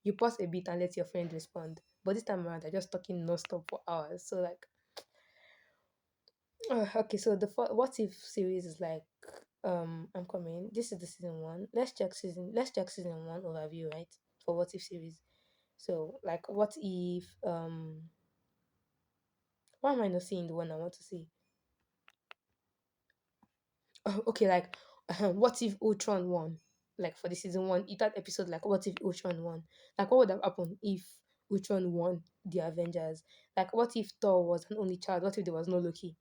you pause a bit and let your friend respond. But this time around, they're just talking non-stop for hours. So like, okay, so what if series is like, I'm coming. This is the season one. Let's check season one overview, right? For what if series. So like, what if why am I not seeing the one I want to see? Okay, like what if Ultron won? Like for the season one, that episode, like what if Ultron won? Like what would have happened if Ultron won the Avengers? Like what if Thor was an only child? What if there was no Loki?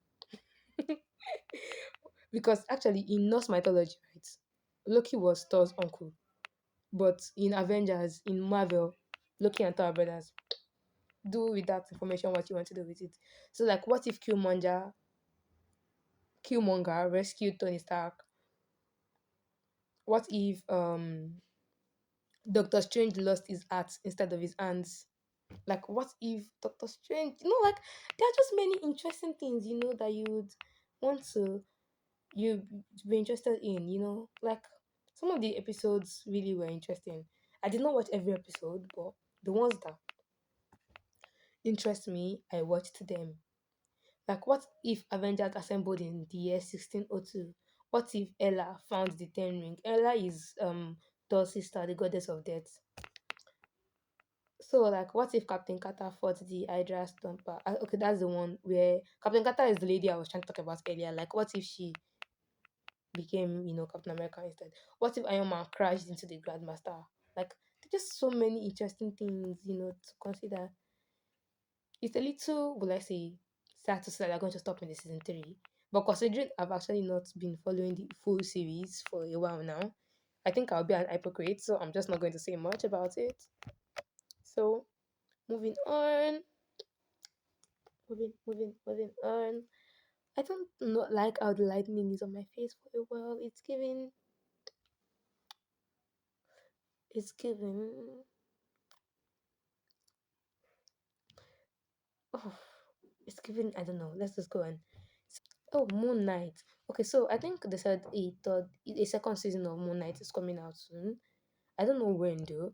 Because actually in Norse mythology, right, Loki was Thor's uncle. But in Avengers, in Marvel, Loki and Thor are brothers. Do with that information what you want to do with it. So like what if Killmonger rescued Tony Stark? What if Doctor Strange lost his heart instead of his hands? Like, what if Doctor Strange? Like there are just many interesting things, that you would want to you be interested in. Like some of the episodes really were interesting. I did not watch every episode, but the ones that interest me, I watched them. Like, what if Avengers assembled in the year 1602? What if Ella found the Ten Ring? Ella is Thor's sister, the goddess of death. So, like, what if Captain Carter fought the Hydra Stomper? Okay, that's the one where Captain Carter is the lady I was trying to talk about earlier. Like, what if she became, Captain America instead? What if Iron Man crashed into the Grandmaster? Like, there's just so many interesting things, to consider. It's a little, will I say, sad to say that they're going to stop in the season 3. But considering I've actually not been following the full series for a while now, I think I'll be an hypocrite, so I'm just not going to say much about it. So, moving on. Moving on. I don't not like how the lightning is on my face for a while. It's giving, oh, it's giving, I don't know. Let's just go on. Oh, Moon Knight. Okay, so I think they said a second season of Moon Knight is coming out soon. I don't know when though,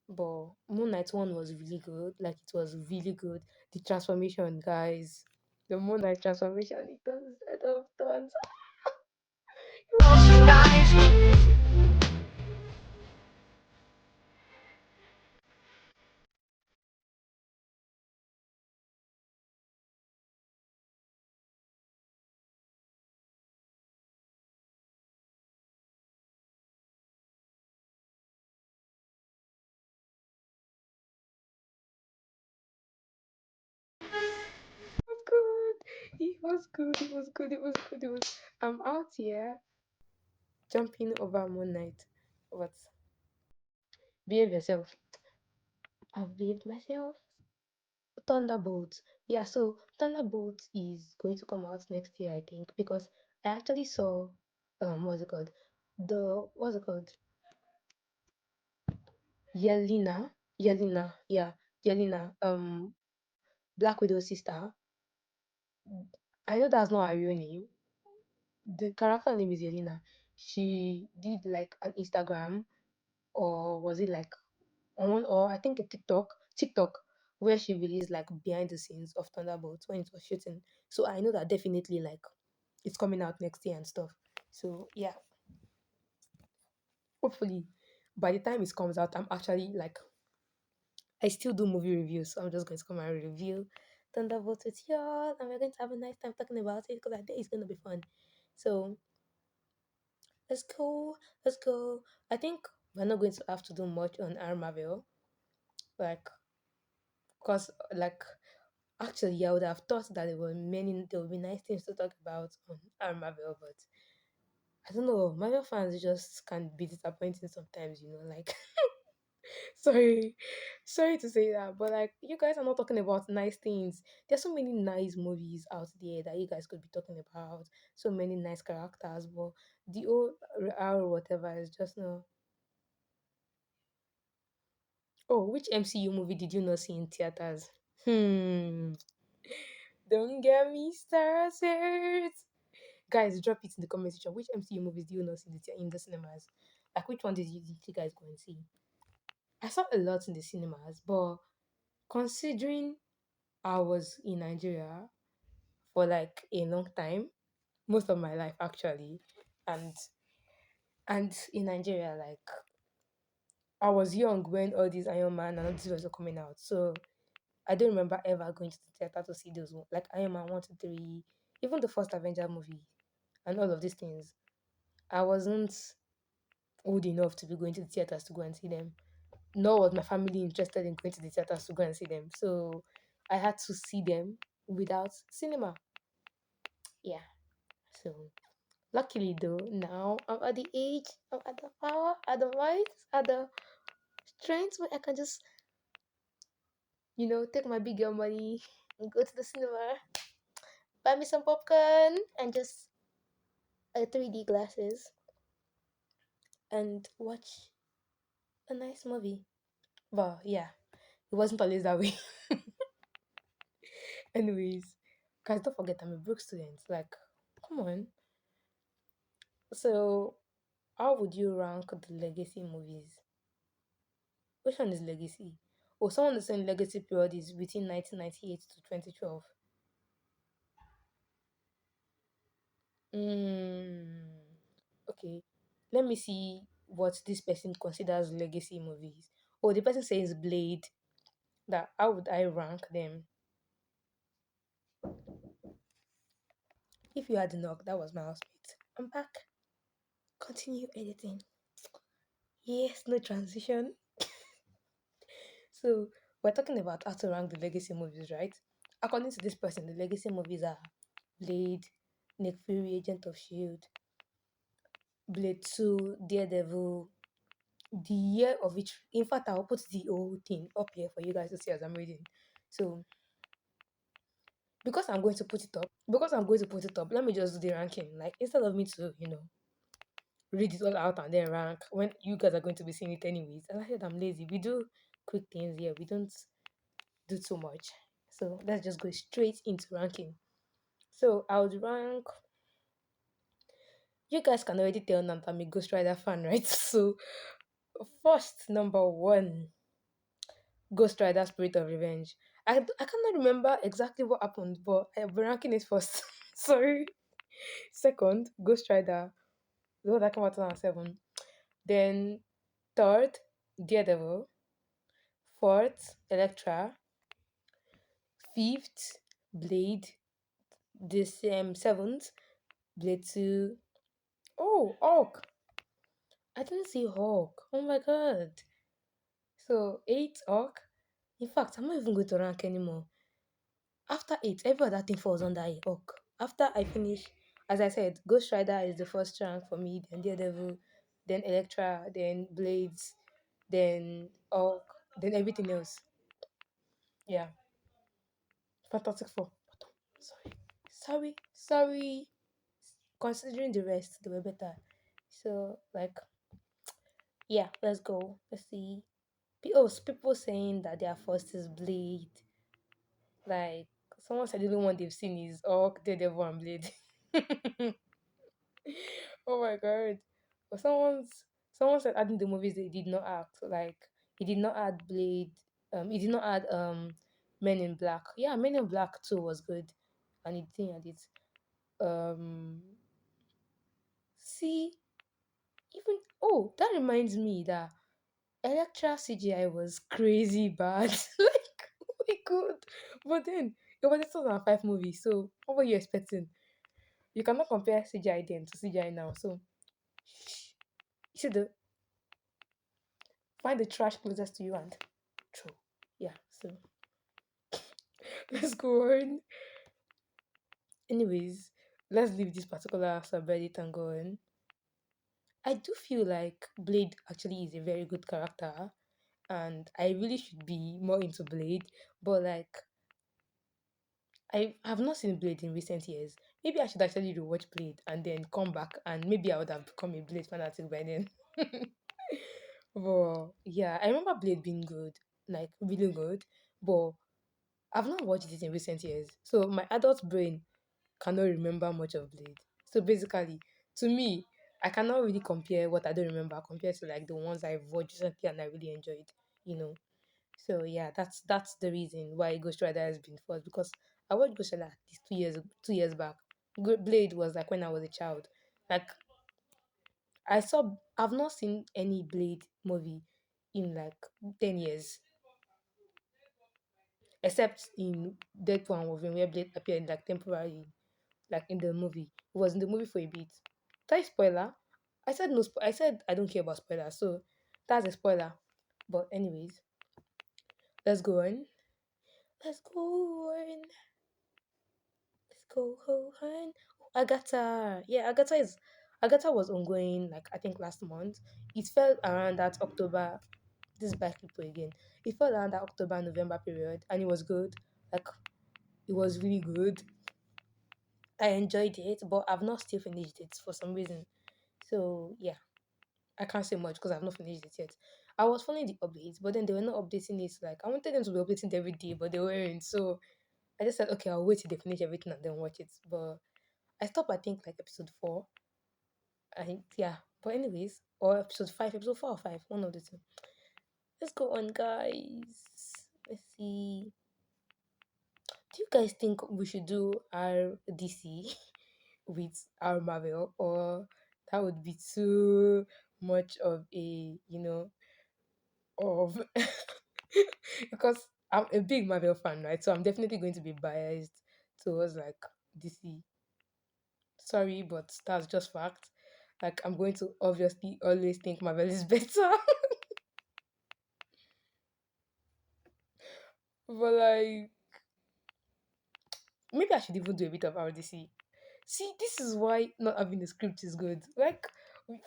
but Moon Knight one was really good. Like it was really good. The transformation, guys. The Moon Knight transformation, it does set of tons. It was good. It was good. It was good. It was. I'm out here jumping over Moon Knight. What? Behave yourself. I've behaved myself. Thunderbolts. Yeah, so Thunderbolts is going to come out next year, I think, because I actually saw what's it called? What's it called? Yeah, Yelena, Black Widow's sister. I know that's not her real name. The character name is Yelena. She did like an Instagram, or was it like on, or I think a TikTok, where she released like behind the scenes of Thunderbolts when it was shooting. So I know that definitely like it's coming out next year and stuff. So yeah, hopefully by the time it comes out, I'm actually like I still do movie reviews, so I'm just going to come and review Thunderbolts with y'all, and we're going to have a nice time talking about it because I think it's going to be fun. So let's go, let's go. I think we're not going to have to do much on our Marvel, like because like actually I would have thought that there would be nice things to talk about on our Marvel, but I don't know. Marvel fans just can be disappointing sometimes, like sorry, sorry to say that, but like you guys are not talking about nice things. There's so many nice movies out there that you guys could be talking about. So many nice characters, but the old R whatever is just no. Oh, which MCU movie did you not see in theaters? Hmm. Don't get me started. Guys, drop it in the comment section. Which MCU movies do you not see in the cinemas? Like, which one did you guys go and see? I saw a lot in the cinemas, but considering I was in Nigeria for like a long time, most of my life actually, and in Nigeria, like I was young when all these Iron Man and all these was coming out, so I don't remember ever going to the theater to see those like Iron Man 1, 2, 3, even the first Avenger movie, and all of these things. I wasn't old enough to be going to the theaters to go and see them. Nor was my family interested in going to the theaters to go and see them. So I had to see them without cinema. Yeah. So luckily though, now I'm at the age, I'm at the power, at the might, at the strength where I can just, take my big girl money and go to the cinema, buy me some popcorn and just 3D glasses and watch a nice movie. But yeah, it wasn't always that way. Anyways, guys, don't forget I'm a broke student. Like, come on. So, how would you rank the legacy movies? Which one is legacy? Oh, someone is saying legacy period is between 1998 to 2012. Mm, okay. Let me see what this person considers legacy movies. Oh, the person says Blade. That how would I rank them? If you had knock, that was my housemate. I'm back. Continue editing. Yes, no transition. So we're talking about how to rank the legacy movies, right? According to this person, the legacy movies are Blade, Nick Fury, Agent of Shield, Blade 2, Daredevil, the year of which, in fact, I'll put the whole thing up here for you guys to see as I'm reading. So because I'm going to put it up, let me just do the ranking. Like instead of me to, read it all out and then rank when you guys are going to be seeing it anyways. And I said I'm lazy. We do quick things here. We don't do too much. So let's just go straight into ranking. So I would rank. You guys can already tell now that I'm a Ghost Rider fan, right? So first, number one, Ghost Rider: Spirit of Revenge. I cannot remember exactly what happened, but I've been ranking it first. Sorry. Second, Ghost Rider, the one that came out in 2007. Then third, Daredevil. Fourth, Electra. Fifth, Blade. This seventh, Blade 2. Oh, Hulk. I didn't see Hulk. Oh my god. So eight Hulk. In fact, I'm not even going to rank anymore. After eight, every other thing falls under a Hawk. After I finish, as I said, Ghost Rider is the first rank for me, then Daredevil, then Elektra, then Blades, then Hawk, then everything else. Yeah, Fantastic Four. Sorry, sorry. Considering the rest, they were better. So, like, yeah, let's go. Let's see. People saying that their first is Blade. Like, someone said the only one they've seen is Hawk, Daredevil, and Blade. Oh my god. But someone said adding the movies they did not act. Like, he did not add Blade. He did not add Men in Black. Yeah, Men in Black too was good. And he didn't add it. See, even that reminds me that Electra CGI was crazy bad. Like, oh my god. But then it was a 2005 movie, so what were you expecting? You cannot compare CGI then to CGI now. So you should find the trash closest to you and throw. Yeah, so let's go on. Anyways, let's leave this particular subreddit and go on. I do feel like Blade actually is a very good character, and I really should be more into Blade, but like I have not seen Blade in recent years. Maybe I should actually rewatch Blade and then come back, and maybe I would have become a Blade fanatic by then. But yeah, I remember Blade being good, like really good, but I've not watched it in recent years. So my adult brain cannot remember much of Blade. So basically, to me, I cannot really compare what I don't remember compared to like the ones I've watched recently and I really enjoyed, you know. So yeah, that's the reason why Ghost Rider has been first, because I watched Ghost Rider at least 2 years back. Blade was like when I was a child. Like I've not seen any Blade movie in like 10 years, except in Deadpool and Wolverine where Blade appeared like temporarily, like in the movie. It was in the movie for a bit. That is spoiler. I said no. I said I don't care about spoilers, so that's a spoiler. But anyways, let's go on. Let's go on. Let's go on. Agatha. Yeah, Agatha was ongoing like I think last month. It fell around that October. This back people again. It fell around that October November period, and it was good. Like it was really good. I enjoyed it, but I've not still finished it for some reason. So yeah, I can't say much because I've not finished it yet. I was following the updates, but then they were not updating it. Like I wanted them to be updating it every day, but they weren't. So I just said, okay, I'll wait till they finish everything and then watch it. But I stopped, I think, like episode 4. I think, yeah. But anyways, or episode 5, episode 4 or 5, one of the two. Let's go on, guys. Let's see. Do you guys think we should do our DC with our Marvel, or that would be too much of a, of because I'm a big Marvel fan, right? So I'm definitely going to be biased towards like DC. Sorry, but that's just fact. Like I'm going to obviously always think Marvel is better. But like maybe I should even do a bit of RDC. See, this is why not having a script is good. Like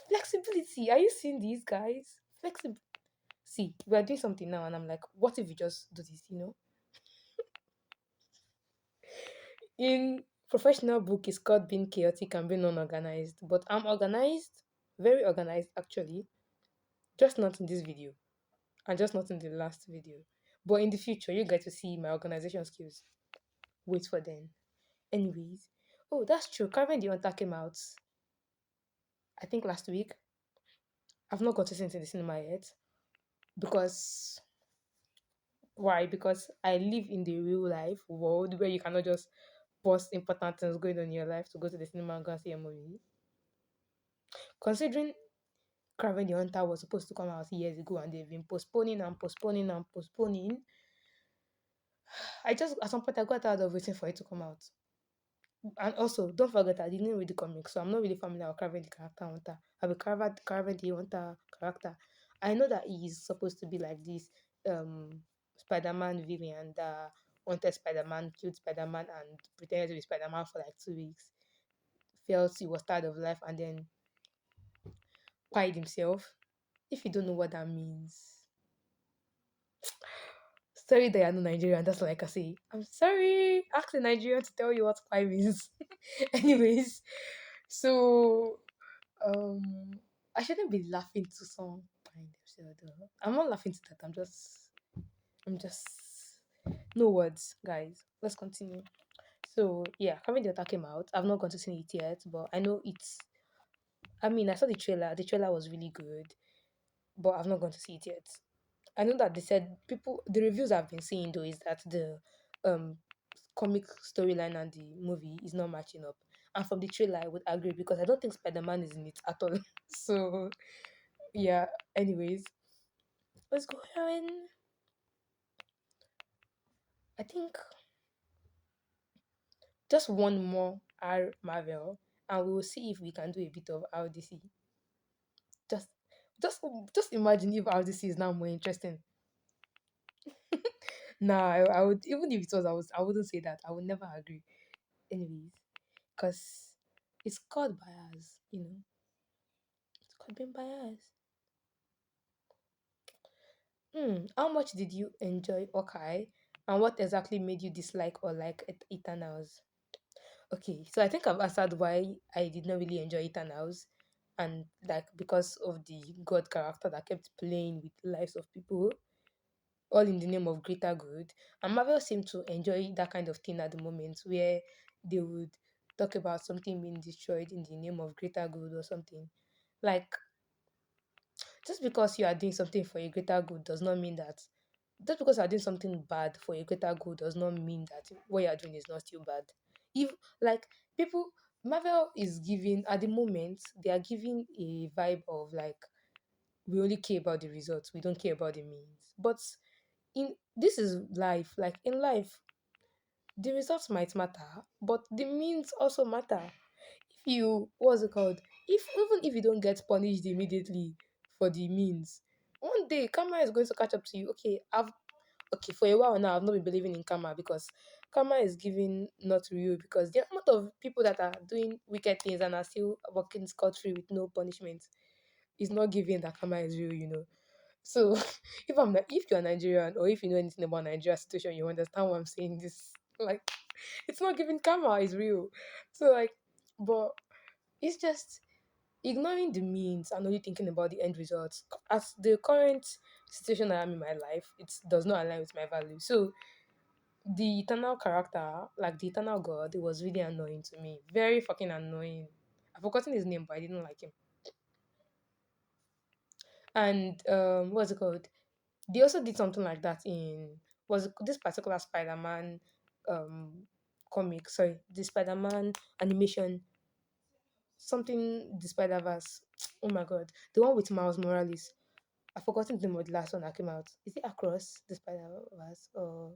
flexibility. Are you seeing these guys? Flexible. See, we are doing something now, and I'm like, what if we just do this? In professional book, it's called being chaotic and being unorganized. But I'm organized, very organized actually. Just not in this video, and just not in the last video. But in the future, you get to see my organization skills. Wait for them. Anyways, oh, that's true. Carving the Hunter came out, I think last week. I've not got to see it in the cinema yet because why? Because I live in the real life world where you cannot just post important things going on in your life to go to the cinema and go and see a movie. Considering Craven the Hunter was supposed to come out years ago and they've been postponing and postponing and postponing, I just at some point I got tired of waiting for it to come out. And also, don't forget I didn't read the comic, so I'm not really familiar with Craven the character Hunter. I've been Craven the Hunter character. I know that he is supposed to be like this Spider-Man villain that wanted Spider-Man, killed Spider-Man, and pretended to be Spider-Man for like 2 weeks. Felt he was tired of life and then quiet himself. If you don't know what that means, sorry that you're not Nigerian. That's all I can say. I'm sorry. Ask a Nigerian to tell you what quiet means. Anyways, so um, I shouldn't be laughing to someone quiet themselves. Though. I'm not laughing to that. I'm just no words, guys. Let's continue. So yeah, Coming the Attack came out. I've not gone to see it yet, but I know it's. I mean, I saw the trailer. The trailer was really good, but I've not gone to see it yet. I know that they said people. The reviews I've been seeing though is that the um comic storyline and the movie is not matching up. And from the trailer, I would agree because I don't think Spider Man is in it at all. So yeah. Anyways, let's go ahead. I think just one more R Marvel, and we will see if we can do a bit of RDC. Just, just, just imagine if RDC is now more interesting. Nah, I would even if it was, I wouldn't say that. I would never agree. Anyways, because it's called bias. It's called being biased. How much did you enjoy Okay? And what exactly made you dislike or like Eternals? Okay, so I think I've answered why I did not really enjoy Eternals. And like because of the God character that kept playing with the lives of people, all in the name of greater good. And Marvel seemed to enjoy that kind of thing at the moment where they would talk about something being destroyed in the name of greater good or something. Like just because you are doing something for a greater good does not mean that just because you are doing something bad for a greater good does not mean that what you are doing is not still bad. If like people Marvel is giving at the moment they are giving a vibe of like we only care about the results, we don't care about the means. But in this is life, like in life, the results might matter, but the means also matter. If you what's it called? If even if you don't get punished immediately for the means, one day karma is going to catch up to you. Okay, for a while now I've not been believing in karma because karma is giving not real because the amount of people that are doing wicked things and are still working scot free with no punishment is not giving that karma is real. So if you're Nigerian or if you know anything about Nigeria situation, you understand what I'm saying. This like it's not giving karma is real. So like, but it's just ignoring the means and only thinking about the end results. As the current situation I am in my life, it does not align with my values. So the eternal character, like the eternal god, it was really annoying to me. Very fucking annoying. I've forgotten his name, but I didn't like him. And what's it called? They also did something like that in was this particular Spider-Man um comic, sorry, the Spider-Man animation, something the Spider-Verse. Oh my god. The one with Miles Morales. I've forgotten the name of the last one that came out. Is it Across the Spider-Verse? Or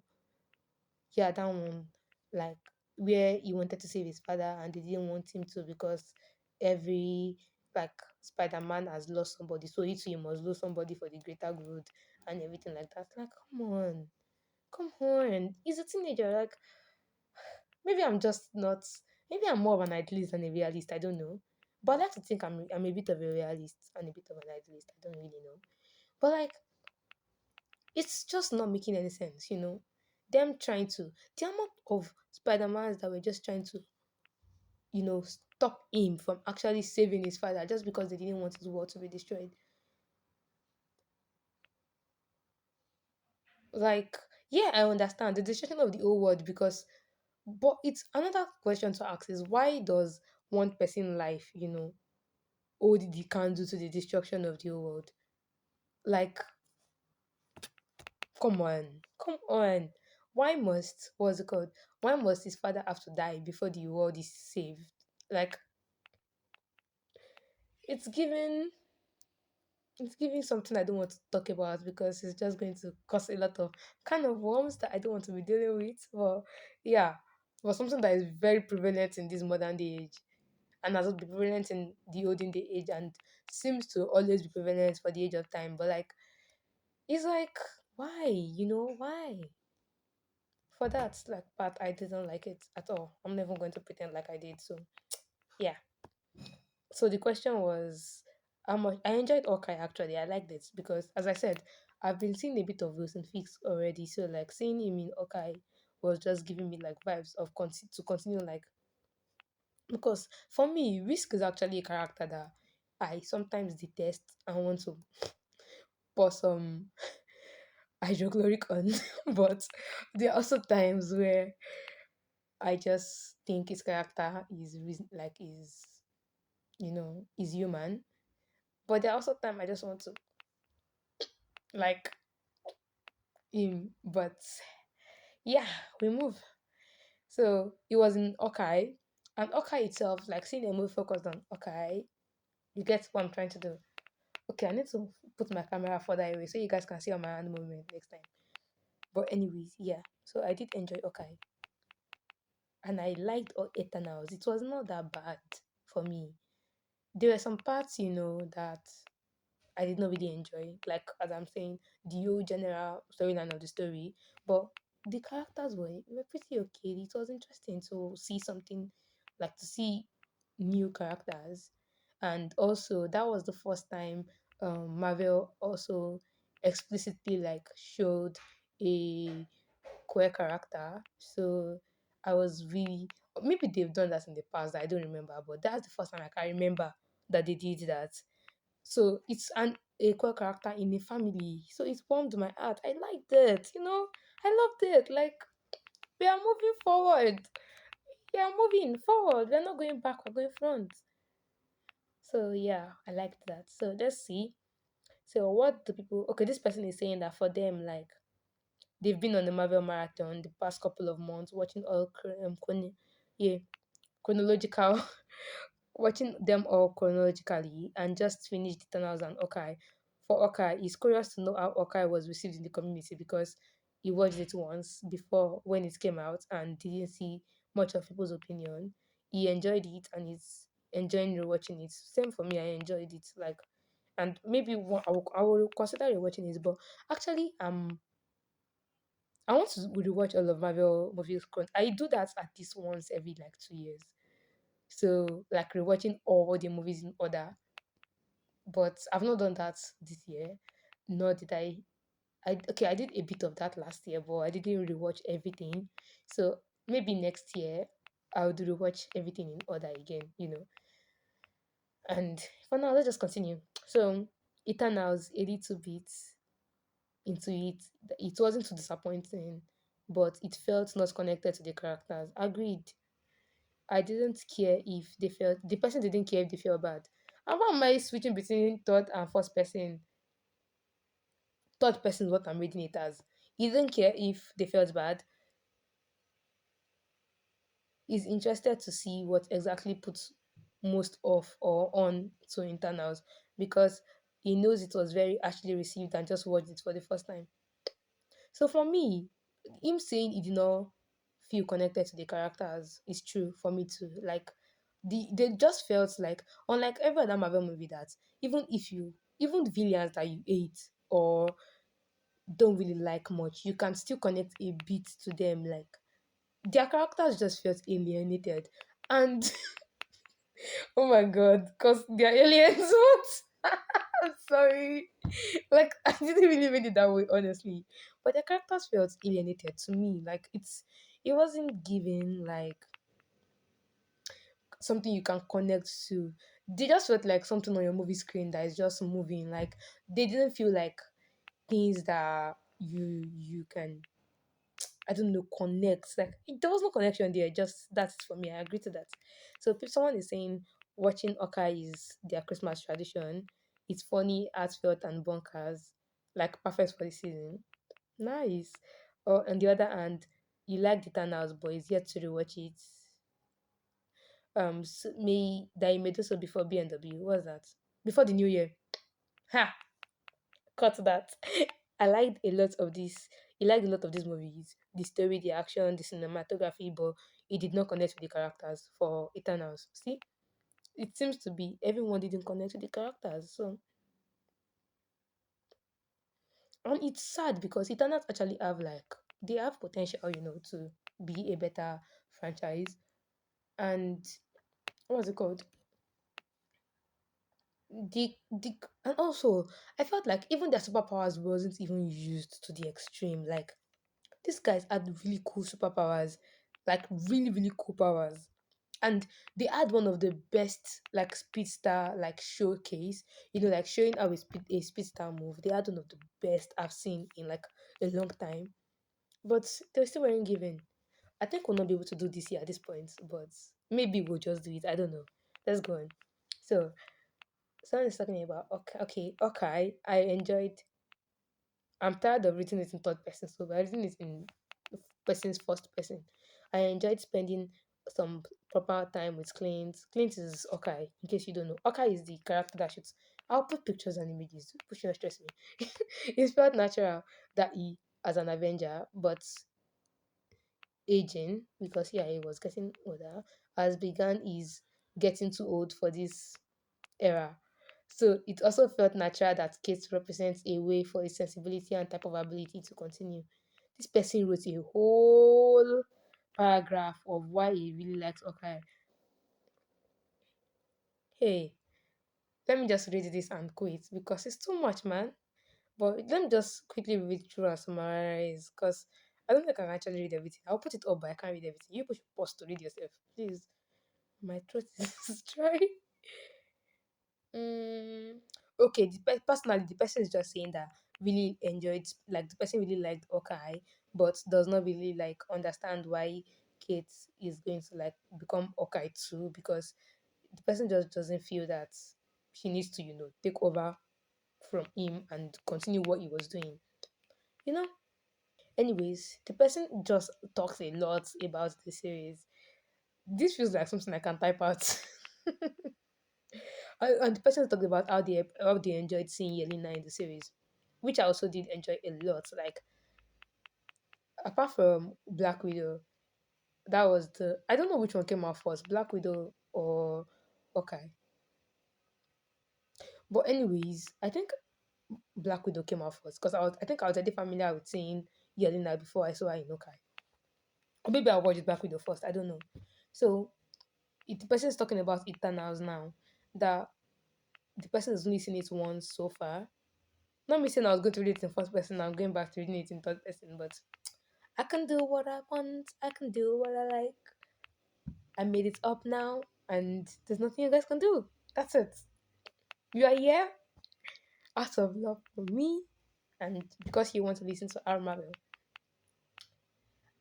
yeah, that one. Like where he wanted to save his father and they didn't want him to because every like Spider-Man has lost somebody, so he must lose somebody for the greater good and everything like that. Like, come on. Come on. He's a teenager. Like, maybe I'm just not. Maybe I'm more of an idealist than a realist. I don't know. But I like to think I'm a bit of a realist and a bit of an idealist. I don't really know. But like, it's just not making any sense. Them trying to the amount of Spider-Mans that were just trying to stop him from actually saving his father just because they didn't want his world to be destroyed. Like, yeah, I understand the destruction of the whole world because but it's another question to ask is why does one person life hold the candle to the destruction of the whole world? Like, come on, come on. What's it called? Why must his father have to die before the world is saved? Like, it's giving it's giving something I don't want to talk about because it's just going to cause a lot of kind of worms that I don't want to be dealing with. But yeah, but something that is very prevalent in this modern day age and has been prevalent in the olden day age and seems to always be prevalent for the age of time. But like, it's like, why? Why? for that like part, I didn't like it at all. I'm never going to pretend like I did. So yeah. So the question was how much I enjoyed Hawkeye actually. I liked it because as I said, I've been seeing a bit of Wilson Fix already. So like seeing him in Hawkeye was just giving me like vibes of to continue like because for me, Risk is actually a character that I sometimes detest and want to pour some hydrochloric on. But there are also times where I just think his character is like is human. But there are also times I just want to like him. But yeah, we move. So it was in Okai. And Okai itself, like seeing a movie focused on Okai, you get what I'm trying to do. Okay, I need to put my camera further away so you guys can see on my hand movement next time. But anyways, yeah. So I did enjoy Okai. And I liked Eternals. It was not that bad for me. There were some parts, that I did not really enjoy. Like as I'm saying, the whole general storyline of the story. But the characters were pretty okay. It was interesting to see something like to see new characters. And also that was the first time Marvel also explicitly like showed a queer character. So I was really maybe they've done that in the past. I don't remember, but that's the first time I can remember that they did that. So it's an a queer character in a family. So it warmed my heart. I liked it. I loved it. Like we are moving forward. We are moving forward. We're not going back, we're going front. So yeah, I liked that. So let's see. So what do people okay, this person is saying that for them, like they've been on the Marvel marathon the past couple of months, watching all yeah, chronological watching them all chronologically and just finished Eternals and Hawkeye. For Hawkeye, he's curious to know how Hawkeye was received in the community because he watched it once before when it came out and didn't see much of people's opinion. He enjoyed it and he's enjoying rewatching it. Same for me, I enjoyed it. Like, and maybe I will consider rewatching it, but actually, I want to rewatch all of Marvel movies. I do that at least once every like 2 years. So like rewatching all the movies in order. But I've not done that this year. Nor did I. I did a bit of that last year, but I didn't rewatch everything. So maybe next year I'll do rewatch everything in order again. And for now, let's just continue. So Eternals a little bit into it. It wasn't too disappointing, but it felt not connected to the characters. Agreed. I didn't care if they felt the person didn't care if they felt bad. And why am I switching between third and first person? Third person is what I'm reading it as. He didn't care if they felt bad. He's interested to see what exactly puts most off or on to internals because he knows it was very actually received and just watched it for the first time. So for me, him saying he did not feel connected to the characters is true for me too. Like they just felt like unlike every other Marvel movie that even villains that you hate or don't really like much, you can still connect a bit to them. Like their characters just felt alienated. And oh my god, because they're aliens. What? I'm sorry. Like I didn't really mean it that way, honestly. But the characters felt alienated to me. Like it wasn't given like something you can connect to. They just felt like something on your movie screen that is just moving. Like they didn't feel like things that you can I don't know connect. Like there was no connection there. Just that's for me. I agree to that. So if someone is saying watching Oka is their Christmas tradition, it's funny, heartfelt, and bonkers, like perfect for the season. Nice. Or on the other hand, you like the Eternals, but it's yet to rewatch it. May that you may do so before B&W. What's that? Before the new year. Ha! Cut that. I liked a lot of this. He liked a lot of these movies. The story, the action, the cinematography, but it did not connect with the characters for Eternals. See? It seems to be everyone didn't connect with the characters. So and it's sad because Eternals actually have like they have potential, to be a better franchise. And what's it called? The and also I felt like even their superpowers wasn't even used to the extreme. Like these guys had really cool superpowers, like really, really cool powers. And they had one of the best like speedster like showcase, like showing how a speedster move. They had one of the best I've seen in like a long time. But they still weren't given. I think we'll not be able to do this here at this point, but maybe we'll just do it. I don't know. Let's go on. So someone is talking about okay. I enjoyed. I'm tired of reading it in third person, so by reading it in person's first person. I enjoyed spending some proper time with Clint. Clint is okay, in case you don't know. Okay is the character that shoots. I'll put pictures and images. Push not stress me. It felt natural that he, as an Avenger, but aging because yeah, he was getting older, as began is getting too old for this era. So it also felt natural that Kate represents a way for his sensibility and type of ability to continue. This person wrote a whole paragraph of why he really likes Okai. Hey, let me just read this and quit because it's too much, man. But let me just quickly read through and summarize because I don't think I can actually read everything. I'll put it up, but I can't read everything. You push pause to read yourself, please. My throat is dry. Mm, okay, personally, the person is just saying that really enjoyed, like the person really liked Okai, but does not really like understand why Kate is going to like become Okai too, because the person just doesn't feel that she needs to, take over from him and continue what he was doing, you know. Anyways, the person just talks a lot about the series. This feels like something I can type out. And the person talked about how they enjoyed seeing Yelena in the series, which I also did enjoy a lot. Like apart from Black Widow, that was the I don't know which one came out first, Black Widow or okay. But anyways, I think Black Widow came out first because I think I was already familiar with seeing Yelena before I saw her in Okai. Or maybe I watched Black Widow first. I don't know. So the person is talking about Eternals now. That the person has only seen it once so far. Not me saying I was going to read it in first person, I'm going back to reading it in third person, but I can do what I want, I can do what I like. I made it up now, and there's nothing you guys can do. That's it. You are here out of love for me, and because you want to listen to our Marvel.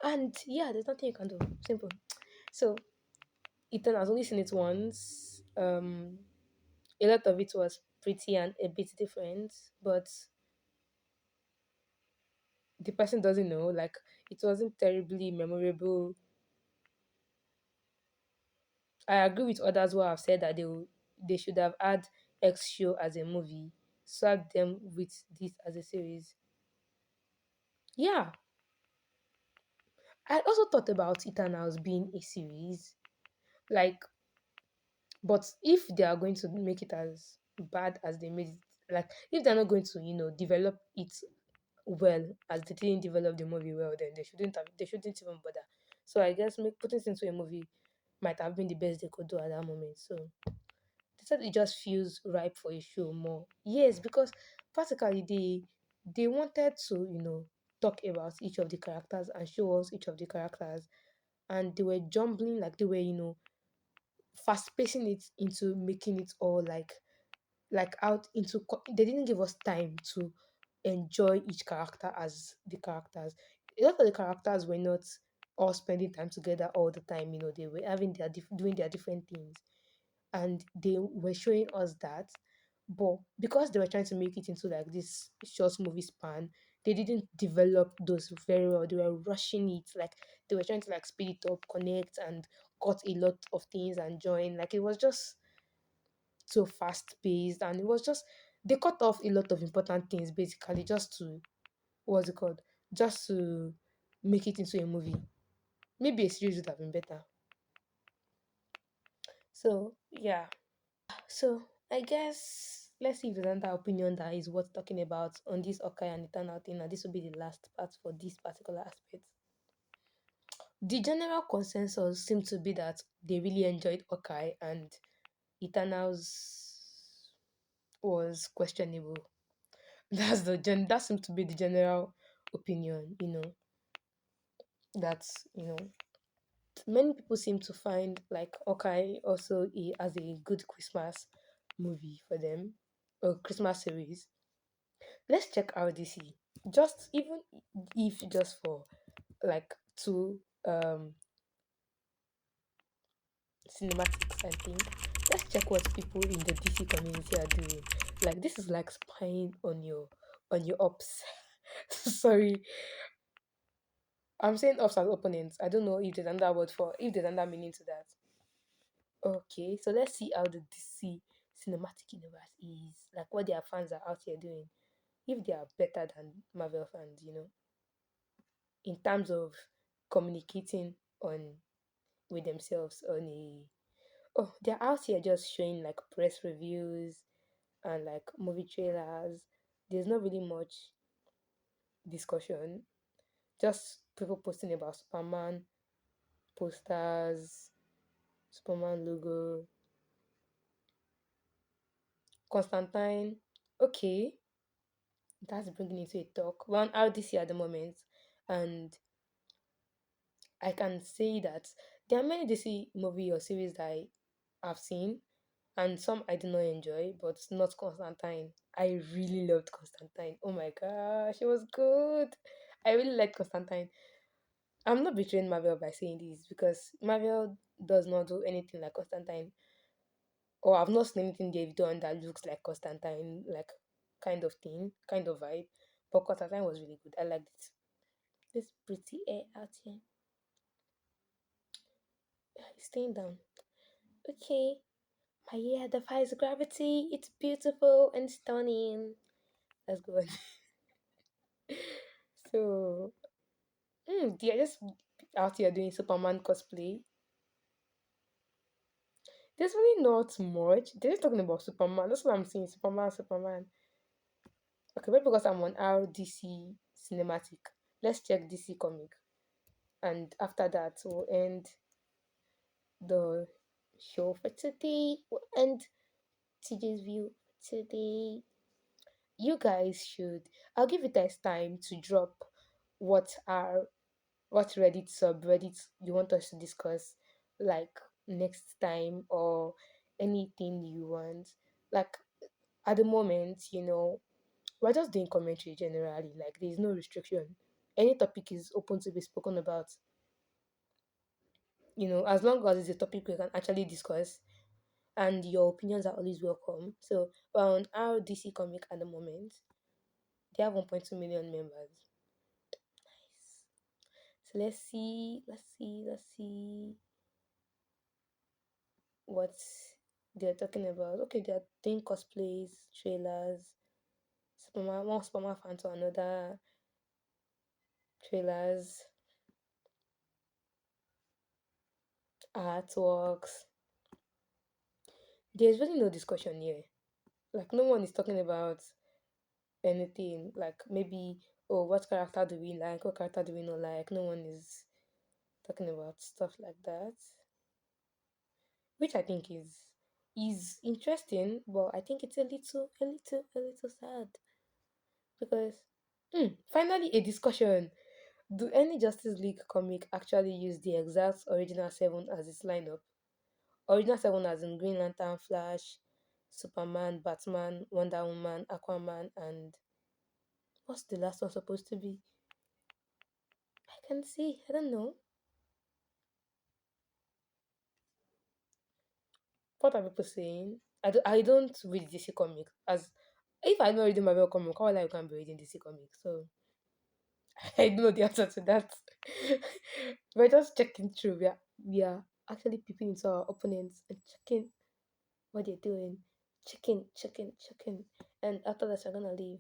And yeah, there's nothing you can do. Simple. So, Ethan has only seen it once. A lot of it was pretty and a bit different, but the person doesn't know. Like, it wasn't terribly memorable. I agree with others who have said that they should have had X show as a movie, swag them with this as a series. Yeah, I also thought about Eternals being a series, like, but if they are going to make it as bad as they made it, like, if they're not going to, develop it well as they didn't develop the movie well, then they shouldn't even bother. So I guess putting it into a movie might have been the best they could do at that moment. So they said it just feels ripe for a show more. Yes, because practically they wanted to, talk about each of the characters and show us each of the characters. And they were jumbling, like they were, fast pacing it into making it all like out into they didn't give us time to enjoy each character as the characters. A lot of the characters were not all spending time together all the time. They were having doing their different things, and they were showing us that. But because they were trying to make it into like this short movie span, they didn't develop those very well. They were rushing it, like they were trying to like speed it up, connect, and cut a lot of things and join. Like it was just so fast paced, and it was just they cut off a lot of important things basically just to what's it called? Just to make it into a movie. Maybe a series would have been better. So yeah. So I guess let's see if there's another opinion that is worth talking about on this Okai and Eternal thing. And this will be the last part for this particular aspect. The general consensus seems to be that they really enjoyed Okai and Eternals was questionable. That seems to be the general opinion, that's many people seem to find like Okai also as a good Christmas movie for them, or Christmas series. Let's check out DC. Just even if just for like two cinematics, I think. Let's check what people in the DC community are doing. Like this is like spying on your ops. Sorry, I'm saying ops as opponents. I don't know if there's another word for if there's another meaning to that. Okay, so let's see how the DC cinematic universe is. Like what their fans are out here doing. If they are better than Marvel fans, in terms of communicating on with themselves on a they're out here just showing like press reviews and like movie trailers. There's not really much discussion. Just people posting about Superman posters, Superman logo, Constantine. Okay, that's bringing it to a talk. We're on RDC at the moment, and I can say that there are many DC movie or series that I've seen, and some I did not enjoy, but not Constantine. I really loved Constantine. Oh my gosh, it was good. I really liked Constantine. I'm not betraying Marvel by saying this because Marvel does not do anything like Constantine, or I've not seen anything they've done that looks like Constantine, like kind of thing, kind of vibe. But Constantine was really good. I liked it. This pretty air out here. It's staying down. Okay. My hair defies gravity. It's beautiful and stunning. Let's go on. So, they're just out here doing Superman cosplay. There's really not much. They're just talking about Superman. That's what I'm saying. Superman, Superman. Okay, maybe because I'm on our DC cinematic. Let's check DC comic. And after that, we'll end the show for today. We'll end TJ's view for today. You guys should. I'll give you guys time to drop what are what Reddit subreddit you want us to discuss like next time or anything you want. Like at the moment, we're just doing commentary generally. Like there's no restriction. Any topic is open to be spoken about. As long as it's a topic we can actually discuss and your opinions are always welcome. So we're on our DC comic at the moment. They have 1.2 million members. Nice. So let's see what they're talking about. Okay, they're doing cosplays, trailers, Superman, one Superman fan to another, trailers, artworks. There's really no discussion here. Like no one is talking about anything. Like maybe, oh, what character do we like? What character do we not like? No one is talking about stuff like that, which I think is interesting, but I think it's a little sad because finally a discussion. Do any Justice League comic actually use the exact original seven as its lineup? Original seven as in Green Lantern, Flash, Superman, Batman, Wonder Woman, Aquaman, and what's the last one supposed to be? I can see. I don't know. What are people saying? I don't read DC comics. As if I don't read Marvel comic, how will I can be reading DC comics? So I don't know the answer to that. We're just checking through. We are actually peeping into our opponents and checking what they're doing. Checking. And after that, we're gonna leave.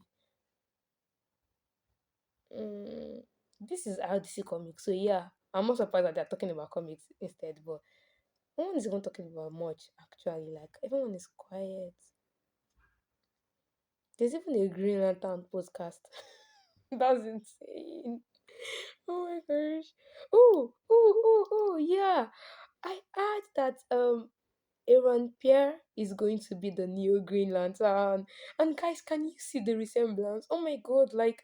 Mm, this is our DC comics. So yeah, I'm not surprised that they're talking about comics instead. But no one is even talking about much actually. Like everyone is quiet. There's even a Green Lantern podcast. That's insane. Oh my gosh. Yeah. I heard that Aaron Pierre is going to be the new Green Lantern. And guys, can you see the resemblance? Oh my god, like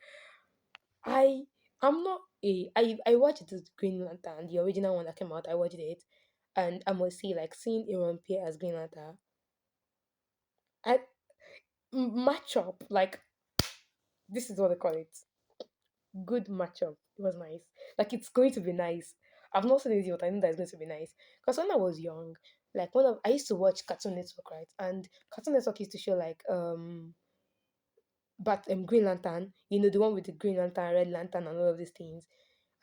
I I'm not a I watched the Green Lantern, the original one that came out, I watched it. And I must say, like seeing Aaron Pierre as Green Lantern, I match up, like this is what they call it. Good matchup. It was nice. Like it's going to be nice. I've not seen it yet, but I know that it's going to be nice. Because when I was young, like one of I used to watch Cartoon Network, right? And Cartoon Network used to show like but Green Lantern, the one with the Green Lantern, Red Lantern, and all of these things,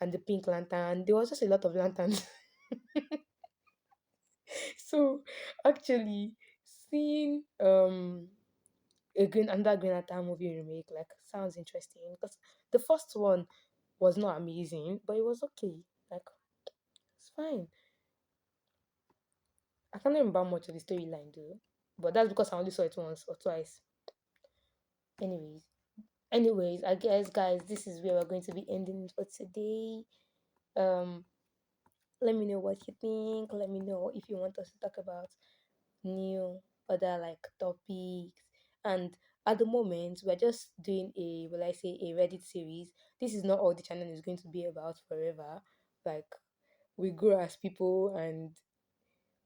and the Pink Lantern. There was just a lot of lanterns. So actually, seeing a Green under Green Lantern movie remake like sounds interesting because the first one was not amazing, but it was okay. Like it's fine. I can't remember much of the storyline though, but that's because I only saw it once or twice. Anyways, I guess guys, this is where we're going to be ending it for today. Um, let me know what you think. Let me know if you want us to talk about new other like topics. And at the moment, we're just doing a will I say a Reddit series. This is not all the channel is going to be about forever. Like we grow as people, and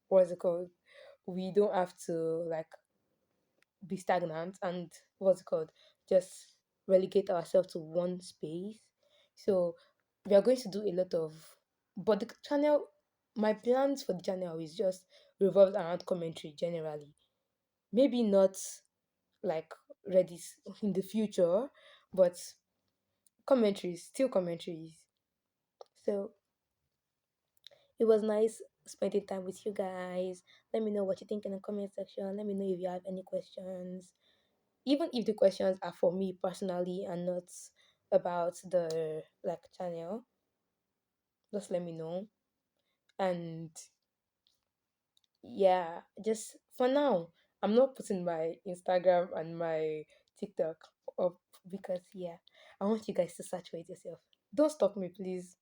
what's it called? We don't have to like be stagnant and what's it called? Just relegate ourselves to one space. So we are going to do a lot of, but the channel, my plans for the channel is just revolved around commentary generally. Maybe not like Reddit in the future, but commentaries, still commentaries. So it was nice spending time with you guys. Let me know what you think in the comment section. Let me know if you have any questions. Even if the questions are for me personally and not about the like channel, just let me know. And yeah, just for now, I'm not putting my Instagram and my TikTok up because yeah, I want you guys to search for it yourself. Don't stop me, please.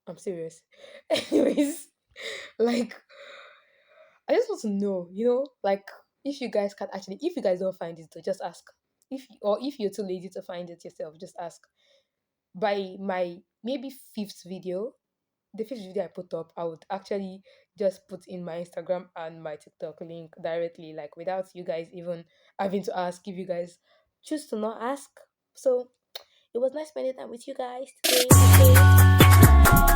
I'm serious. Anyways, like I just want to know, like if you guys can actually, if you guys don't find it, to just ask. If you're too lazy to find it yourself, just ask. By my maybe fifth video, the fifth video I put up, I would actually just put in my Instagram and my TikTok link directly, like without you guys even having to ask if you guys choose to not ask. So it was nice spending time with you guys today. Okay. Bye.